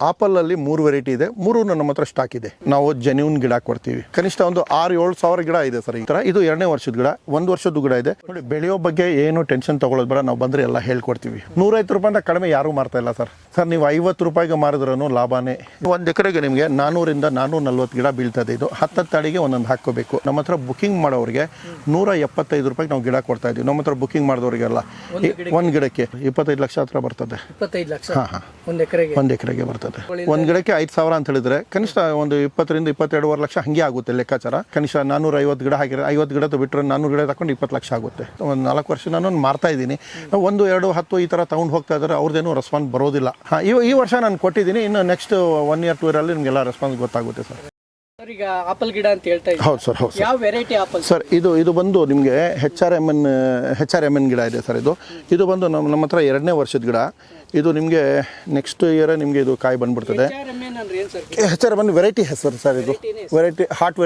ಆಪಲಲ್ಲಿ 3 variety ಇದೆ, 3 ನಮ್ಮ ಹತ್ರ ಸ್ಟಾಕ್ ಇದೆ. ನಾವು ಜೆನ್ಯೂನ್ ಗಿಡ ಕೊಡ್ತೀವಿ. ಕನಿಷ್ಠ ಒಂದು 6-7 ಸಾವಿರ ಗಿಡ ಇದೆ ಸರ್. ಈ ತರ ಇದು 2ನೇ ವರ್ಷದ ಗಿಡ, 1 ವರ್ಷದ ಗಿಡ ಇದೆ. ನೋಡಿ, ಬೆಳೆಯೋ ಬಗ್ಗೆ ಏನು ಟೆನ್ಷನ್ ತಗೊಳ್ಳೋದು ಬೇಡ, ನಾವು ಬಂದ್ರೆ ಎಲ್ಲ ಹೇಳ್ಕೊಡ್ತೀವಿ. 150 ರೂಪಾಯಿಂದ ಕಡಿಮೆ ಯಾರು ಮಾರ್ತಾ ಇಲ್ಲ ಸರ್. ನೀವು 50 ರೂಪಾಯಿಗೆ ಮಾರಿದ್ರೂ ಲಾಭನೇ. 1 ಎಕರೆಗೆ ನಿಮಗೆ 400 ರಿಂದ 440 ಗಿಡ ಬೀಳ್ತದೆ. ಇದು 10 ಅಡಿಗೆ ಒಂದೊಂದು ಹಾಕೋಬೇಕು. ನಮ್ಮ ಹತ್ರ ಬುಕಿಂಗ್ ಮಾಡೋರಿಗೆ 175 ರೂಪಾಯಿಗೆ ನಾವು ಗಿಡ ಕೊಡ್ತಾ ಇದೀವಿ. ನಮ್ಮ ಹತ್ರ ಬುಕಿಂಗ್ ಮಾಡಿದವರಿಗೆಲ್ಲ ಒಂದು ಗಿಡಕ್ಕೆ 25 ಲಕ್ಷ ಹತ್ರ ಬರ್ತದೆ. 25 ಲಕ್ಷ ಒಂದು ಎಕರೆಗೆ ಬರ್ತದೆ. ಒಂದ್ ಗಿಡಕ್ಕೆ 5,000 ಅಂತ ಹೇಳಿದ್ರೆ ಕನಿಷ್ಠ ಒಂದು 20 ರಿಂದ 22.5 ಲಕ್ಷ ಹಂಗೆ ಆಗುತ್ತೆ ಲೆಕ್ಕಾಚಾರ. ಕನಿಷ್ಠ 450 ಗಿಡ ಹಾಕಿದ್ರೆ 50 ಗಿಡ ಬಿಟ್ಟರೆ 400 ಗಿಡ ತಗೊಂಡು 20 ಲಕ್ಷ ಆಗುತ್ತೆ. ಒಂದು 4 ವರ್ಷ ನಾನು ಮಾರ್ತಾ ಇದ್ದೀನಿ. 1, 2, 10 ಈ ತರ ತಗೊಂಡು ಹೋಗ್ತಾ ಇದ್ದಾರೆ. ಅವ್ರದ್ದೇನು ರೆಸ್ಪಾನ್ಸ್ ಬರೋದಿಲ್ಲ. ಈ ವರ್ಷ ನಾನು ಕೊಟ್ಟಿದ್ದೀನಿ. ಇನ್ನು ನೆಕ್ಸ್ಟ್ 1 year 2 year ಅಲ್ಲಿ ನಿಮಗೆಲ್ಲ ರೆಸ್ಪಾನ್ಸ್ ಗೊತ್ತಾಗುತ್ತೆ ಸರ್. ಈಗ ಆಪಲ್ ಗಿಡ ಅಂತ ಹೇಳ್ತಾ ಇದ್ದೀವಿ. ಹೌದು ಸರ್, ಹೌದು ಯಾವ ವೆರೈಟಿ ಆಪಲ್ ಸರ್? ಇದು ಬಂದು ನಿಮಗೆ HRMN ಗಿಡ ಇದೆ ಸರ್. ಇದು ಬಂದು ನಮ್ಮ ಹತ್ರ 2ನೇ ವರ್ಷದ ಗಿಡ. ಇದು ನಿಮಗೆ ನೆಕ್ಸ್ಟ್ ಇಯರ್ ನಿಮಗೆ ಇದು ಕಾಯಿ ಬಂದ್ಬಿಡ್ತದೆ. HRMN ವೆರೈಟಿ ಹೆಸರು ಸರ್. ಇದು ವೆರೈಟಿ ಹಾಟ್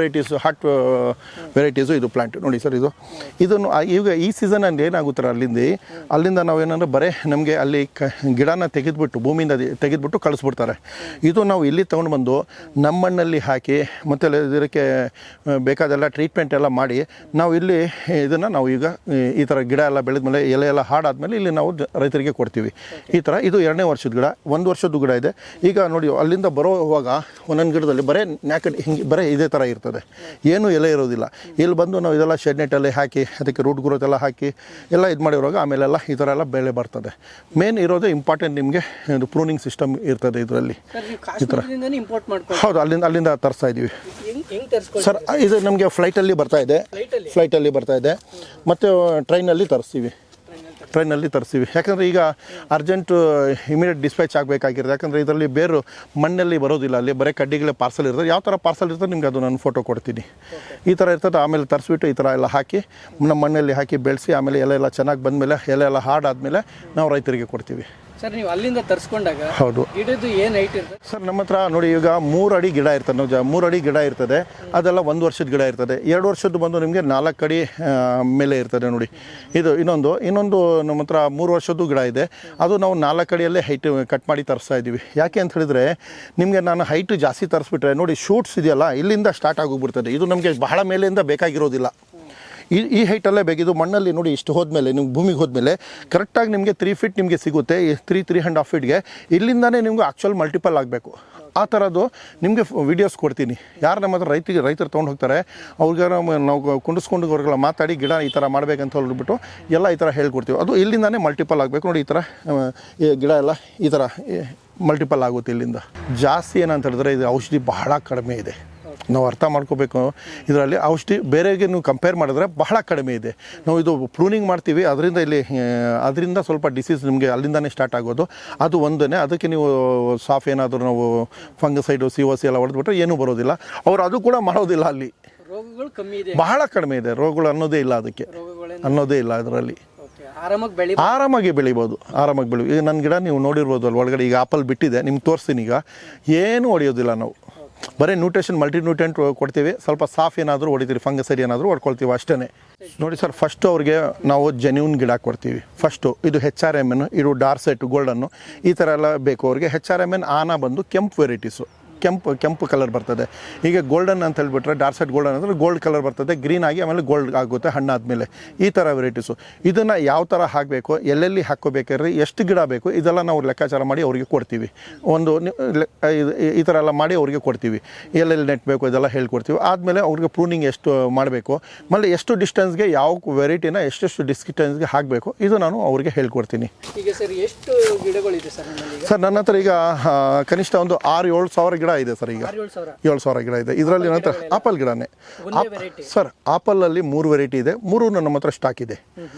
ವೆರೈಟೀಸು ಇದು ಪ್ಲಾಂಟ್ ನೋಡಿ ಸರ್. ಇದನ್ನು ಈಗ ಈ ಸೀಸನ್ ಅಲ್ಲಿ ಏನಾಗುತ್ತಾರೆ, ಅಲ್ಲಿಂದ ನಾವೇನಂದ್ರೆ ಬರೀ ನಮಗೆ ಅಲ್ಲಿ ಗಿಡನ ತೆಗೆದ್ಬಿಟ್ಟು ಭೂಮಿಯಿಂದ ತೆಗೆದ್ಬಿಟ್ಟು ಕಳಿಸ್ಬಿಡ್ತಾರೆ. ಇದು ನಾವು ಇಲ್ಲಿ ತೊಗೊಂಡು ಬಂದು ನಮ್ಮ ಮಣ್ಣಲ್ಲಿ ಹಾಕಿ ಮತ್ತು ಇದಕ್ಕೆ ಬೇಕಾದೆಲ್ಲ ಟ್ರೀಟ್ಮೆಂಟ್ ಎಲ್ಲ ಮಾಡಿ ನಾವು ಇಲ್ಲಿ ಇದನ್ನು ನಾವು ಈಗ ಈ ಥರ ಗಿಡ ಎಲ್ಲ ಬೆಳೆದ್ಮೇಲೆ ಎಲೆ ಎಲ್ಲ ಹಾಡಾದ್ಮೇಲೆ ಇಲ್ಲಿ ನಾವು ರೈತರಿಗೆ ಕೊಡ್ತೀವಿ. ಈ ಥರ ಇದು 2ನೇ ವರ್ಷದ ಗಿಡ, 1 ವರ್ಷದ ಗಿಡ ಇದೆ. ಈಗ ನೋಡಿ, ಅಲ್ಲಿಂದ ಬರೋವಾಗ ಒಂದೊಂದು ಗಿಡದಲ್ಲಿ ಬರೀ ಹಿಂಗೆ ಬರೀ ಇದೇ ಥರ ಇರ್ತದೆ, ಏನು ಎಲೆ ಇರೋದಿಲ್ಲ. ಇಲ್ಲಿ ಬಂದು ನಾವು ಇದೆಲ್ಲ ಶೆಡ್ ನೆಟ್ಟಲ್ಲಿ ಹಾಕಿ ಅದಕ್ಕೆ ರೂಟ್ ಗ್ರೋತ್ ಎಲ್ಲ ಹಾಕಿ ಎಲ್ಲ ಇದು ಮಾಡಿರುವಾಗ ಆಮೇಲೆಲ್ಲ ಈ ಥರ ಎಲ್ಲ ಬೆಳೆ ಬರ್ತದೆ. ಮೇನ್ ಇರೋದು ಇಂಪಾರ್ಟೆಂಟ್ ನಿಮಗೆ ಇದು ಪ್ರೂನಿಂಗ್ ಸಿಸ್ಟಮ್ ಇರ್ತದೆ ಇದರಲ್ಲಿ. ಈ ಥರ ಹೌದು, ಅಲ್ಲಿಂದ ತರಿಸ್ತಾ ಇದ್ದೀವಿ ಸರ್. ಇದು ನಮಗೆ ಫ್ಲೈಟಲ್ಲಿ ಬರ್ತಾ ಇದೆ ಮತ್ತು ಟ್ರೈನಲ್ಲಿ ತರಿಸ್ತೀವಿ. ಯಾಕಂದರೆ ಈಗ ಅರ್ಜೆಂಟು ಇಮಿಡಿಯೇಟ್ ಡಿಸ್ಪ್ಯಾಚ್ ಆಗಬೇಕಾಗಿರುತ್ತೆ. ಯಾಕಂದರೆ ಇದರಲ್ಲಿ ಬೇರು ಮಣ್ಣಲ್ಲಿ ಬರೋದಿಲ್ಲ, ಅಲ್ಲಿ ಬರೀ ಕಡ್ಡಿಗಳೇ ಪಾರ್ಸಲ್ ಇರ್ತದೆ. ಯಾವ ಥರ ಪಾರ್ಸಲ್ ಇರ್ತದೆ ನಿಮ್ಗೆ ಅದು ನಾನು ಫೋಟೋ ಕೊಡ್ತೀನಿ. ಈ ಥರ ಇರ್ತದೆ. ಆಮೇಲೆ ತರಿಸ್ಬಿಟ್ಟು ಈ ಥರ ಎಲ್ಲ ಹಾಕಿ ನಮ್ಮ ಮಣ್ಣಲ್ಲಿ ಹಾಕಿ ಬೆಳೆಸಿ ಆಮೇಲೆ ಎಲೆ ಎಲ್ಲ ಚೆನ್ನಾಗಿ ಬಂದಮೇಲೆ ಎಲೆ ಎಲ್ಲ ಹಾಡಾದ್ಮೇಲೆ ನಾವು ರೈತರಿಗೆ ಕೊಡ್ತೀವಿ ಸರ್. ನೀವು ಅಲ್ಲಿಂದ ತರಿಸ್ಕೊಂಡಾಗ ಹೌದು ಗಿಡದ್ದು ಏನು ಹೈಟ್ ಇರ್ತದೆ ಸರ್? ನಮ್ಮ ಹತ್ರ ನೋಡಿ, ಈಗ 3 ಅಡಿ ಗಿಡ ಇರ್ತದೆ. ನಾವು 3 ಅಡಿ ಗಿಡ ಇರ್ತದೆ. ಅದೆಲ್ಲ 1 ವರ್ಷದ ಗಿಡ ಇರ್ತದೆ. 2 ವರ್ಷದ್ದು ಬಂದು ನಿಮಗೆ 4 ಅಡಿ ಮೇಲೆ ಇರ್ತದೆ ನೋಡಿ. ಇನ್ನೊಂದು ನಮ್ಮ ಹತ್ರ 3 ವರ್ಷದ್ದು ಗಿಡ ಇದೆ. ಅದು ನಾವು 4 ಅಡಿಯಲ್ಲೇ ಹೈಟ್ ಕಟ್ ಮಾಡಿ ತರಿಸ್ತಾ ಇದ್ದೀವಿ. ಯಾಕೆ ಅಂತ ಹೇಳಿದ್ರೆ ನಿಮಗೆ ನಾನು ಹೈಟ್ ಜಾಸ್ತಿ ತರಿಸ್ಬಿಟ್ರೆ ನೋಡಿ, ಶೂಟ್ಸ್ ಇದೆಯಲ್ಲ ಇಲ್ಲಿಂದ ಸ್ಟಾರ್ಟ್ ಆಗೋಗ್ಬಿಡ್ತದೆ. ಇದು ನಮಗೆ ಬಹಳ ಮೇಲೆಯಿಂದ ಬೇಕಾಗಿರೋದಿಲ್ಲ. ಈ ಹೈಟಲ್ಲೇ ಬೇಕಿದ್ದು. ಮಣ್ಣಲ್ಲಿ ನೋಡಿ ಇಷ್ಟು ಹೋದ್ಮೇಲೆ ನೀವು ಭೂಮಿಗೆ ಹೋದ್ಮೇಲೆ ಕರೆಕ್ಟಾಗಿ ನಿಮಗೆ 3 ಫೀಟ್ ನಿಮಗೆ ಸಿಗುತ್ತೆ. 3.5 ಫೀಟ್ಗೆ ಇಲ್ಲಿಂದಾನೇ ನಿಮ್ಗೆ ಆ್ಯಕ್ಚುಲ್ ಮಲ್ಟಿಪಲ್ ಆಗಬೇಕು. ಆ ಥರದ್ದು ನಿಮಗೆ ವೀಡಿಯೋಸ್ ಕೊಡ್ತೀನಿ. ಯಾರು ನಮ್ಮ ಹತ್ರ ರೈತರು ತೊಗೊಂಡು ಹೋಗ್ತಾರೆ ಅವ್ರಿಗೆ ನಾವು ಕುಂಡಿಸ್ಕೊಂಡು ಅವ್ರಿಗೆಲ್ಲ ಮಾತಾಡಿ ಗಿಡ ಈ ಥರ ಮಾಡಬೇಕಂತ ಹೇಳ್ಬಿಟ್ಟು ಎಲ್ಲ ಈ ಥರ ಹೇಳ್ಕೊಡ್ತೀವಿ. ಅದು ಇಲ್ಲಿಂದಾನೇ ಮಲ್ಟಿಪಲ್ ಆಗಬೇಕು ನೋಡಿ. ಈ ಥರ ಗಿಡ ಎಲ್ಲ ಈ ಥರ ಮಲ್ಟಿಪಲ್ ಆಗುತ್ತೆ ಇಲ್ಲಿಂದ. ಜಾಸ್ತಿ ಏನಂತ ಹೇಳಿದ್ರೆ ಇದು ಔಷಧಿ ಬಹಳ ಕಡಿಮೆ ಇದೆ. ನಾವು ಅರ್ಥ ಮಾಡ್ಕೋಬೇಕು. ಇದರಲ್ಲಿ ಔಷಧಿ ಬೇರೆಗೆ ನೀವು ಕಂಪೇರ್ ಮಾಡಿದ್ರೆ ಬಹಳ ಕಡಿಮೆ ಇದೆ. ನಾವು ಇದು ಪ್ರೂನಿಂಗ್ ಮಾಡ್ತೀವಿ, ಅದರಿಂದ ಸ್ವಲ್ಪ ಡಿಸೀಸ್ ನಿಮಗೆ ಅಲ್ಲಿಂದಾನೇ ಸ್ಟಾರ್ಟ್ ಆಗೋದು. ಅದು ಒಂದೇ. ಅದಕ್ಕೆ ನೀವು ಸಾಫ್ ಏನಾದರೂ ನಾವು ಫಂಗಸೈಡು COC ಎಲ್ಲ ಹೊಡೆದ್ಬಿಟ್ರೆ ಏನೂ ಬರೋದಿಲ್ಲ. ಅವರು ಅದು ಕೂಡ ಮಾಡೋದಿಲ್ಲ. ಅಲ್ಲಿ ಬಹಳ ಕಡಿಮೆ ಇದೆ. ರೋಗಗಳು ಅನ್ನೋದೇ ಇಲ್ಲ, ಅದಕ್ಕೆ ಅನ್ನೋದೇ ಇಲ್ಲ. ಅದರಲ್ಲಿ ಆರಾಮಾಗಿ ಬೆಳಿಬೋದು. ಈಗ ನನ್ನ ಗಿಡ ನೀವು ನೋಡಿರ್ಬೋದು ಅಲ್ಲಿ ಒಳಗಡೆ. ಈಗ ಆಪಲ್ ಬಿಟ್ಟಿದೆ, ನಿಮ್ಗೆ ತೋರಿಸ್ತೀನಿ. ಈಗ ಏನೂ ಹೊಡೆಯೋದಿಲ್ಲ ನಾವು, ಬರೀ ನ್ಯೂಟ್ರಿಷನ್ ಮಲ್ಟಿನ್ಯೂಟ್ರಿಯೆಂಟ್ ಕೊಡ್ತೀವಿ. ಸ್ವಲ್ಪ ಸಾಫ್ ಏನಾದರೂ ಹೊಡಿತೀವಿ, ಫಂಗಸೈಡ್ ಏನಾದರೂ ಹೊಡ್ಕೊಳ್ತೀವಿ ಅಷ್ಟೇ ನೋಡಿ ಸರ್. ಫಸ್ಟು ಅವ್ರಿಗೆ ನಾವು ಜೆನ್ಯೂನ್ ಗಿಡ ಕೊಡ್ತೀವಿ. ಫಸ್ಟು ಇದು HRMN, ಇದು ಡಾರ್ಸೆಟ್ ಗೋಲ್ಡನ್ನು ಈ ಥರ ಎಲ್ಲ ಬೇಕು ಅವ್ರಿಗೆ. HRMN ಆನ ಬಂದು ಕೆಂಪು ವೆರೈಟೀಸು, ಕೆಂಪು ಕಲರ್ ಬರ್ತದೆ. ಈಗ ಗೋಲ್ಡನ್ ಅಂತ ಹೇಳ್ಬಿಟ್ರೆ ಡಾರ್ಸೆಟ್ ಗೋಲ್ಡನ್ ಅಂದರೆ ಗೋಲ್ಡ್ ಕಲರ್ ಬರ್ತದೆ, ಗ್ರೀನ್ ಆಗಿ ಆಮೇಲೆ ಗೋಲ್ಡ್ ಆಗುತ್ತೆ ಹಣ್ಣಾದ್ಮೇಲೆ. ಈ ಥರ ವೆರೈಟೀಸು. ಇದನ್ನು ಯಾವ ಥರ ಹಾಕಬೇಕು, ಎಲ್ಲೆಲ್ಲಿ ಹಾಕ್ಕೋಬೇಕಾದ್ರೆ ಎಷ್ಟು ಗಿಡ ಬೇಕು ಇದೆಲ್ಲ ನಾವು ಲೆಕ್ಕಾಚಾರ ಮಾಡಿ ಅವರಿಗೆ ಕೊಡ್ತೀವಿ. ಈ ಥರ ಎಲ್ಲ ಮಾಡಿ ಅವರಿಗೆ ಕೊಡ್ತೀವಿ. ಎಲ್ಲೆಲ್ಲಿ ನೆಟ್ಟಬೇಕು ಇದೆಲ್ಲ ಹೇಳ್ಕೊಡ್ತೀವಿ. ಆದಮೇಲೆ ಅವ್ರಿಗೆ ಪ್ರೂನಿಂಗ್ ಎಷ್ಟು ಮಾಡಬೇಕು, ಆಮೇಲೆ ಎಷ್ಟು ಡಿಸ್ಟೆನ್ಸ್ಗೆ ಯಾವ ವೆರೈಟಿನ ಎಷ್ಟೆಷ್ಟು ಡಿಸ್ಟೆನ್ಸ್ಗೆ ಹಾಕಬೇಕು ಇದು ನಾನು ಅವ್ರಿಗೆ ಹೇಳ್ಕೊಡ್ತೀನಿ. ಈಗ ಸರ್ ಎಷ್ಟು ಗಿಡಗಳಿದೆ ಸರ್? ನನ್ನ ಹತ್ರ ಈಗ ಕನಿಷ್ಠ ಒಂದು 6-7 ಸಾವಿರ ಗಿಡ ಇದೆ ಸರ್. ಈಗ 7,000 ಗಿಡ ಇದೆ. ಇದರಲ್ಲಿ ನನ್ನ ಹತ್ರ ಆಪಲ್ ಗಿಡನೇ ಸರ್. ಆಪಲಲ್ಲಿ 3 ವೆರೈಟಿ ಇದೆ, 3 ನಮ್ಮ ಹತ್ರ ಸ್ಟಾಕ್ ಇದೆ.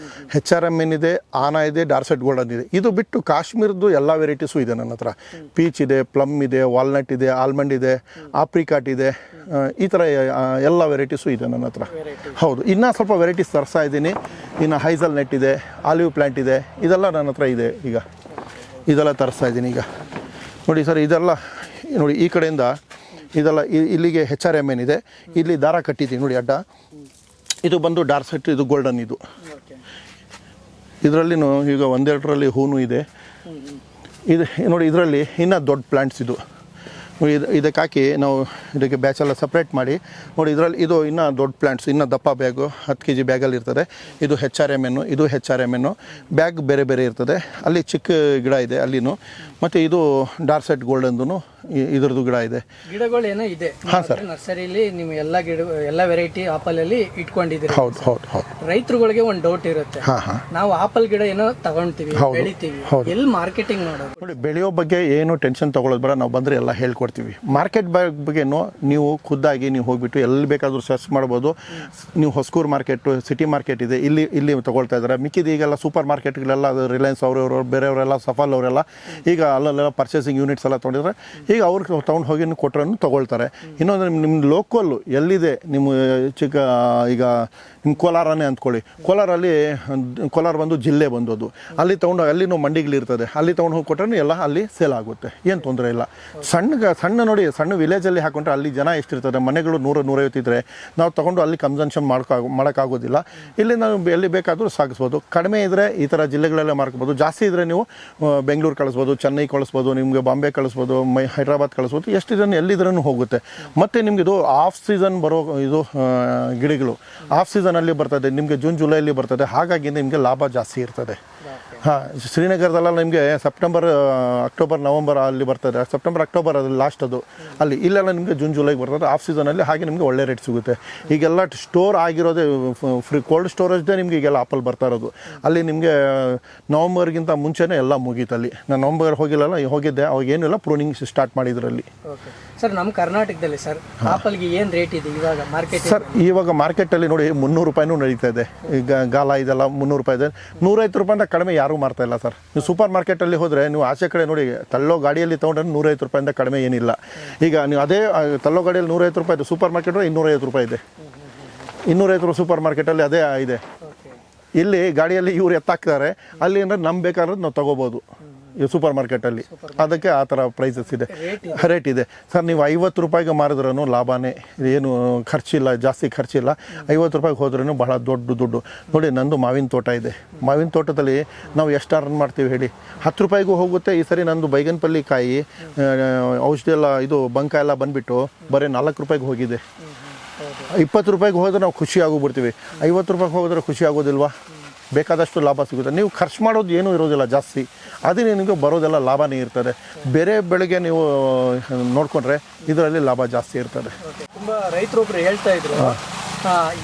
HRMN ಇದೆ, ಆನಾ ಇದೆ, ಡಾರ್ಸೆಟ್ ಗೋಲ್ಡನ್ ಇದೆ. ಇದು ಬಿಟ್ಟು ಕಾಶ್ಮೀರದ್ದು ಎಲ್ಲ ವೆರೈಟೀಸು ಇದೆ ನನ್ನ ಹತ್ರ. ಪೀಚ್ ಇದೆ, ಪ್ಲಮ್ ಇದೆ, ವಾಲ್ನಟ್ ಇದೆ, ಆಲ್ಮಂಡ್ ಇದೆ, ಆಪ್ರಿಕಾಟ್ ಇದೆ. ಈ ಥರ ಎಲ್ಲ ವೆರೈಟೀಸು ಇದೆ ನನ್ನ ಹತ್ರ. ಹೌದು, ಇನ್ನೂ ಸ್ವಲ್ಪ ವೆರೈಟೀಸ್ ತರಿಸ್ತಾ ಇದ್ದೀನಿ. ಇನ್ನು ಹೈಸಲ್ ನೆಟ್ ಇದೆ, ಆಲಿವ್ ಪ್ಲ್ಯಾಂಟ್ ಇದೆ, ಇದೆಲ್ಲ ನನ್ನ ಹತ್ರ ಇದೆ. ಈಗ ಇದೆಲ್ಲ ತರಿಸ್ತಾ ಇದ್ದೀನಿ. ಈಗ ನೋಡಿ ಸರ್, ಇದೆಲ್ಲ ನೋಡಿ ಈ ಕಡೆಯಿಂದ ಇದೆಲ್ಲ ಇಲ್ಲಿಗೆ HRMN ಇದೆ. ಇಲ್ಲಿ ದಾರ ಕಟ್ಟಿದ್ದೀನಿ ನೋಡಿ ಅಡ್ಡ. ಇದು ಬಂದು ಡಾರ್ಸೆಟ್, ಇದು ಗೋಲ್ಡನ್. ಇದು ಇದರಲ್ಲಿ ಈಗ 1-2ರಲ್ಲಿ ಹೂನು ಇದೆ. ಇದು ನೋಡಿ, ಇದರಲ್ಲಿ ಇನ್ನೂ ದೊಡ್ಡ ಪ್ಲ್ಯಾಂಟ್ಸ್ ಇದು. ಇದಕ್ಕೆ ಹಾಕಿ ನಾವು ಇದಕ್ಕೆ ಬ್ಯಾಚೆಲ್ಲ ಸಪ್ರೇಟ್ ಮಾಡಿ ನೋಡಿ. ಇದರಲ್ಲಿ ಇದು ಇನ್ನೂ ದೊಡ್ಡ ಪ್ಲ್ಯಾಂಟ್ಸ್, ಇನ್ನೂ ದಪ್ಪ ಬ್ಯಾಗು 10 kg ಬ್ಯಾಗಲ್ಲಿ ಇರ್ತದೆ. ಇದು HRMN, ಇದು HRMN ಬ್ಯಾಗ್ ಬೇರೆ ಬೇರೆ ಇರ್ತದೆ. ಅಲ್ಲಿ ಚಿಕ್ಕ ಗಿಡ ಇದೆ ಅಲ್ಲಿನೂ, ಮತ್ತು ಇದು ಡಾರ್ಸೆಟ್ ಗೋಲ್ಡನ್ದು ಇದ್ರದ್ದು ಗಿಡ ಇದೆ. ಗಿಡಗಳು ಏನೋ ಇದೆ. ಹಾಂ ಸರ್, ನರ್ಸರಿಲಿ ನೀವು ಎಲ್ಲ ಎಲ್ಲ ವೆರೈಟಿ ಆಪಲಲ್ಲಿ ಇಟ್ಕೊಂಡಿದ್ದೀರಿ. ಹೌದು ಹೌದು ಹೌದು. ರೈತರುಗಳಿಗೆ ಒಂದು ಡೌಟ್ ಇರುತ್ತೆ, ಹಾಂ ಹಾಂ, ನಾವು ಆಪಲ್ ಗಿಡ ಏನೋ ತಗೊಳ್ತೀವಿ, ಬೆಳಿತೀವಿ, ಎಲ್ಲಿ ಮಾರ್ಕೆಟಿಂಗ್ ಮಾಡೋದು? ನೋಡಿ, ಬೆಳೆಯೋ ಬಗ್ಗೆ ಏನು ಟೆನ್ಷನ್ ತೊಗೊಳ್ಳೋದು ಬೇಡ, ನಾವು ಬಂದರೆ ಎಲ್ಲ ಹೇಳ್ಕೊಡ್ತೀವಿ. ಮಾರ್ಕೆಟ್ ಬಗ್ಗೆನೂ ನೀವು ಖುದ್ದಾಗಿ ನೀವು ಹೋಗಿಬಿಟ್ಟು ಎಲ್ಲಿ ಬೇಕಾದರೂ ಸರ್ಚ್ ಮಾಡ್ಬೋದು. ನೀವು ಹೊಸಕೂರು ಮಾರ್ಕೆಟು, ಸಿಟಿ ಮಾರ್ಕೆಟ್ ಇದೆ, ಇಲ್ಲಿ ತೊಗೊಳ್ತಾ ಇದ್ದಾರೆ. ಮಿಕ್ಕಿದ ಈಗೆಲ್ಲ ಸೂಪರ್ ಮಾರ್ಕೆಟ್ಗಳೆಲ್ಲ ರಿಲಯನ್ಸ್ ಅವರವರು ಬೇರೆಯವರೆಲ್ಲ, ಸಫಲ್ ಅವರೆಲ್ಲ ಈಗ ಅಲ್ಲೆಲ್ಲ ಪರ್ಚೇಸಿಂಗ್ ಯೂನಿಟ್ಸ್ ಎಲ್ಲ ತೊಗೊಂಡಿದ್ರೆ ಈಗ ಅವ್ರಿಗೆ ತೊಗೊಂಡು ಹೋಗಿ ಕೊಟ್ಟರೆ ತೊಗೊಳ್ತಾರೆ. ಇನ್ನೊಂದು ನಿಮ್ಮ ಲೋಕಲ್ಲು ಎಲ್ಲಿದೆ, ನಿಮ್ಮ ಚಿಕ್ಕ ಈಗ ನಿಮ್ಮ ಕೋಲಾರನೇ ಅಂದ್ಕೊಳ್ಳಿ, ಕೋಲಾರ ಬಂದು ಜಿಲ್ಲೆ ಬಂದೋದು, ಅಲ್ಲಿ ತೊಗೊಂಡು ಅಲ್ಲಿನೂ ಮಂಡಿಗಳಿರ್ತದೆ, ಅಲ್ಲಿ ತೊಗೊಂಡು ಹೋಗಿ ಕೊಟ್ಟರೆ ಎಲ್ಲ ಅಲ್ಲಿ ಸೇಲ್ ಆಗುತ್ತೆ, ಏನು ತೊಂದರೆ ಇಲ್ಲ. ಸಣ್ಣ ನೋಡಿ, ಸಣ್ಣ ವಿಲೇಜಲ್ಲಿ ಹಾಕೊಂಡ್ರೆ ಅಲ್ಲಿ ಜನ ಎಷ್ಟಿರ್ತದೆ, ಮನೆಗಳು 100-150 ಇದ್ದರೆ ನಾವು ತೊಗೊಂಡು ಅಲ್ಲಿ ಕನ್ಸಂಪ್ಷನ್ ಮಾಡೋಕ್ಕಾಗೋದಿಲ್ಲ. ಇಲ್ಲಿ ನಾವು ಎಲ್ಲಿ ಬೇಕಾದರೂ ಸಾಗಿಸ್ಬೋದು. ಕಡಿಮೆ ಇದ್ದರೆ ಈ ಥರ ಜಿಲ್ಲೆಗಳೆಲ್ಲ ಮಾರ್ಕೋಬೋದು. ಜಾಸ್ತಿ ಇದ್ದರೆ ನೀವು ಬೆಂಗಳೂರು ಕಳಿಸ್ಬೋದು, ಚೆನ್ನೈ ಕಳಿಸ್ಬೋದು, ನಿಮಗೆ ಬಾಂಬೆ ಕಳಿಸ್ಬೋದು, ಹೈದ್ರಾಬಾದ್ ಕಳಿಸ್ಬೋದು. ಎಷ್ಟು ಜನ ಎಲ್ಲಿದ್ರೂ ಹೋಗುತ್ತೆ. ಮತ್ತು ನಿಮ್ಗೆ ಇದು ಆಫ್ ಸೀಸನ್ ಬರೋ ಇದು ಗಿಡಗಳು ಆಫ್ ಸೀಸನಲ್ಲಿ ಬರ್ತದೆ, ನಿಮಗೆ ಜೂನ್ ಜುಲೈಲಿ ಬರ್ತದೆ. ಹಾಗಾಗಿ ನಿಮಗೆ ಲಾಭ ಜಾಸ್ತಿ ಇರ್ತದೆ. ಹಾಂ, ಶ್ರೀನಗರದಲ್ಲ ನಿಮಗೆ ಸೆಪ್ಟೆಂಬರ್ ಅಕ್ಟೋಬರ್ ನವಂಬರ್ ಅಲ್ಲಿ ಬರ್ತದೆ. ಸೆಪ್ಟೆಂಬರ್ ಅಕ್ಟೋಬರ್ ಅದು ಲಾಸ್ಟ್ ಅದು ಅಲ್ಲಿ. ಇಲ್ಲೆಲ್ಲ ನಿಮಗೆ ಜೂನ್ ಜುಲೈಗೆ ಬರ್ತದೆ ಆಫ್ ಸೀಸನಲ್ಲಿ. ಹಾಗೆ ನಿಮಗೆ ಒಳ್ಳೆ ರೇಟ್ ಸಿಗುತ್ತೆ. ಈಗೆಲ್ಲ ಸ್ಟೋರ್ ಆಗಿರೋದೇ ಫ್ರೀ ಕೋಲ್ಡ್ ಸ್ಟೋರೇಜ್ದೇ ನಿಮಗೆ ಈಗೆಲ್ಲ ಆಪಲ್ ಬರ್ತಾ ಇರೋದು. ಅಲ್ಲಿ ನಿಮಗೆ ನವಂಬರ್ಗಿಂತ ಮುಂಚೆನೇ ಎಲ್ಲ ಮುಗೀತು. ಅಲ್ಲಿ ನಾನು ನವಂಬರ್ ಹೋಗಿದ್ದೆ, ಅವಾಗ ಏನಿಲ್ಲ, ಪ್ರೂನಿಂಗ್ ಸ್ಟಾರ್ಟ್ ಮಾಡಿದ್ರಲ್ಲಿ. ಸರ್, ನಮ್ಮ ಕರ್ನಾಟಕದಲ್ಲಿ ಸರ್ ಆಪಲ್ಗೆ ಏನು ರೇಟ್ ಇದೆ ಇವಾಗ ಮಾರ್ಕೆಟ್? ಸರ್, ಇವಾಗ ಮಾರ್ಕೆಟಲ್ಲಿ ನೋಡಿ 300 ರೂಪಾಯಿನೂ ನಡೀತಾ ಇದೆ. ಈಗ ಗಾಲ ಇದೆಲ್ಲ 300 ರೂಪಾಯಿ ಇದೆ. 150 ರೂಪಾಯಿಂದ ಕಡಿಮೆ ಯಾರೂ ಮಾರ್ತಾ ಇಲ್ಲ ಸರ್. ನೀವು ಸೂಪರ್ ಮಾರ್ಕೆಟಲ್ಲಿ ಹೋದರೆ, ನೀವು ಆಚೆ ಕಡೆ ನೋಡಿ, ತಳ್ಳೋ ಗಾಡಿಯಲ್ಲಿ ತೊಗೊಂಡ್ರೆ 150 ರೂಪಾಯಿಂದ ಕಡಿಮೆ ಏನಿಲ್ಲ. ಈಗ ನೀವು ಅದೇ ತಳ್ಳೋ ಗಾಡಿಯಲ್ಲಿ 150 ರೂಪಾಯಿ ಇದೆ, ಸೂಪರ್ ಮಾರ್ಕೆಟ್ 250 ರೂಪಾಯಿ ಇದೆ. 250 ರೂಪಾಯಿ ಸೂಪರ್ ಮಾರ್ಕೆಟಲ್ಲಿ ಅದೇ ಇದೆ. ಇಲ್ಲಿ ಗಾಡಿಯಲ್ಲಿ ಇವ್ರು ಎತ್ತಾಕ್ತಾರೆ, ಅಲ್ಲಿ ಅಂದರೆ ನಮ್ಗೆ ಬೇಕಾದ್ರೆ ನಾವು ತೊಗೋಬೋದು ಈ ಸೂಪರ್ ಮಾರ್ಕೆಟಲ್ಲಿ. ಅದಕ್ಕೆ ಆ ಥರ ಪ್ರೈಸಸ್ ಇದೆ, ರೇಟ್ ಇದೆ. ಸರ್, ನೀವು 50 ರೂಪಾಯಿಗೆ ಮಾರಿದ್ರೂ ಲಾಭನೇ, ಏನು ಖರ್ಚಿಲ್ಲ, ಜಾಸ್ತಿ ಖರ್ಚಿಲ್ಲ. 50 ರೂಪಾಯಿಗೆ ಹೋದ್ರೂ ಬಹಳ ದೊಡ್ಡ ದುಡ್ಡು. ನೋಡಿ, ನಂದು ಮಾವಿನ ತೋಟ ಇದೆ. ಮಾವಿನ ತೋಟದಲ್ಲಿ ನಾವು ಎಷ್ಟು ಅರ್ನ್ ಮಾಡ್ತೀವಿ ಹೇಳಿ? 10 ರೂಪಾಯಿಗೂ ಹೋಗುತ್ತೆ. ಈ ಸರಿ ನಂದು ಬೈಗನ್ಪಲ್ಲಿ ಕಾಯಿ ಔಷಧಿ ಎಲ್ಲ ಇದು ಬಂಕ ಎಲ್ಲ ಬಂದುಬಿಟ್ಟು ಬರೀ 4 ರೂಪಾಯಿಗೆ ಹೋಗಿದೆ. 20 ರೂಪಾಯಿಗೆ ಹೋದ್ರೆ ನಾವು ಖುಷಿ ಆಗೋಗ್ಬಿಡ್ತೀವಿ. 50 ರೂಪಾಯಿಗೆ ಹೋದ್ರೆ ಖುಷಿ ಆಗೋದಿಲ್ವಾ? ಬೇಕಾದಷ್ಟು ಲಾಭ ಸಿಗುತ್ತೆ. ನೀವು ಖರ್ಚು ಮಾಡೋದು ಏನೂ ಇರೋದಿಲ್ಲ ಜಾಸ್ತಿ, ಅದೇ ನಿಮಗೆ ಬರೋದೆಲ್ಲ ಲಾಭನೇ ಇರ್ತದೆ. ಬೇರೆ ಬೆಳೆಗೆ ನೀವು ನೋಡಿಕೊಂಡ್ರೆ ಇದರಲ್ಲಿ ಲಾಭ ಜಾಸ್ತಿ ಇರ್ತದೆ. ತುಂಬ ರೈತರೊಬ್ರು ಹೇಳ್ತಾ ಇದ್ರು,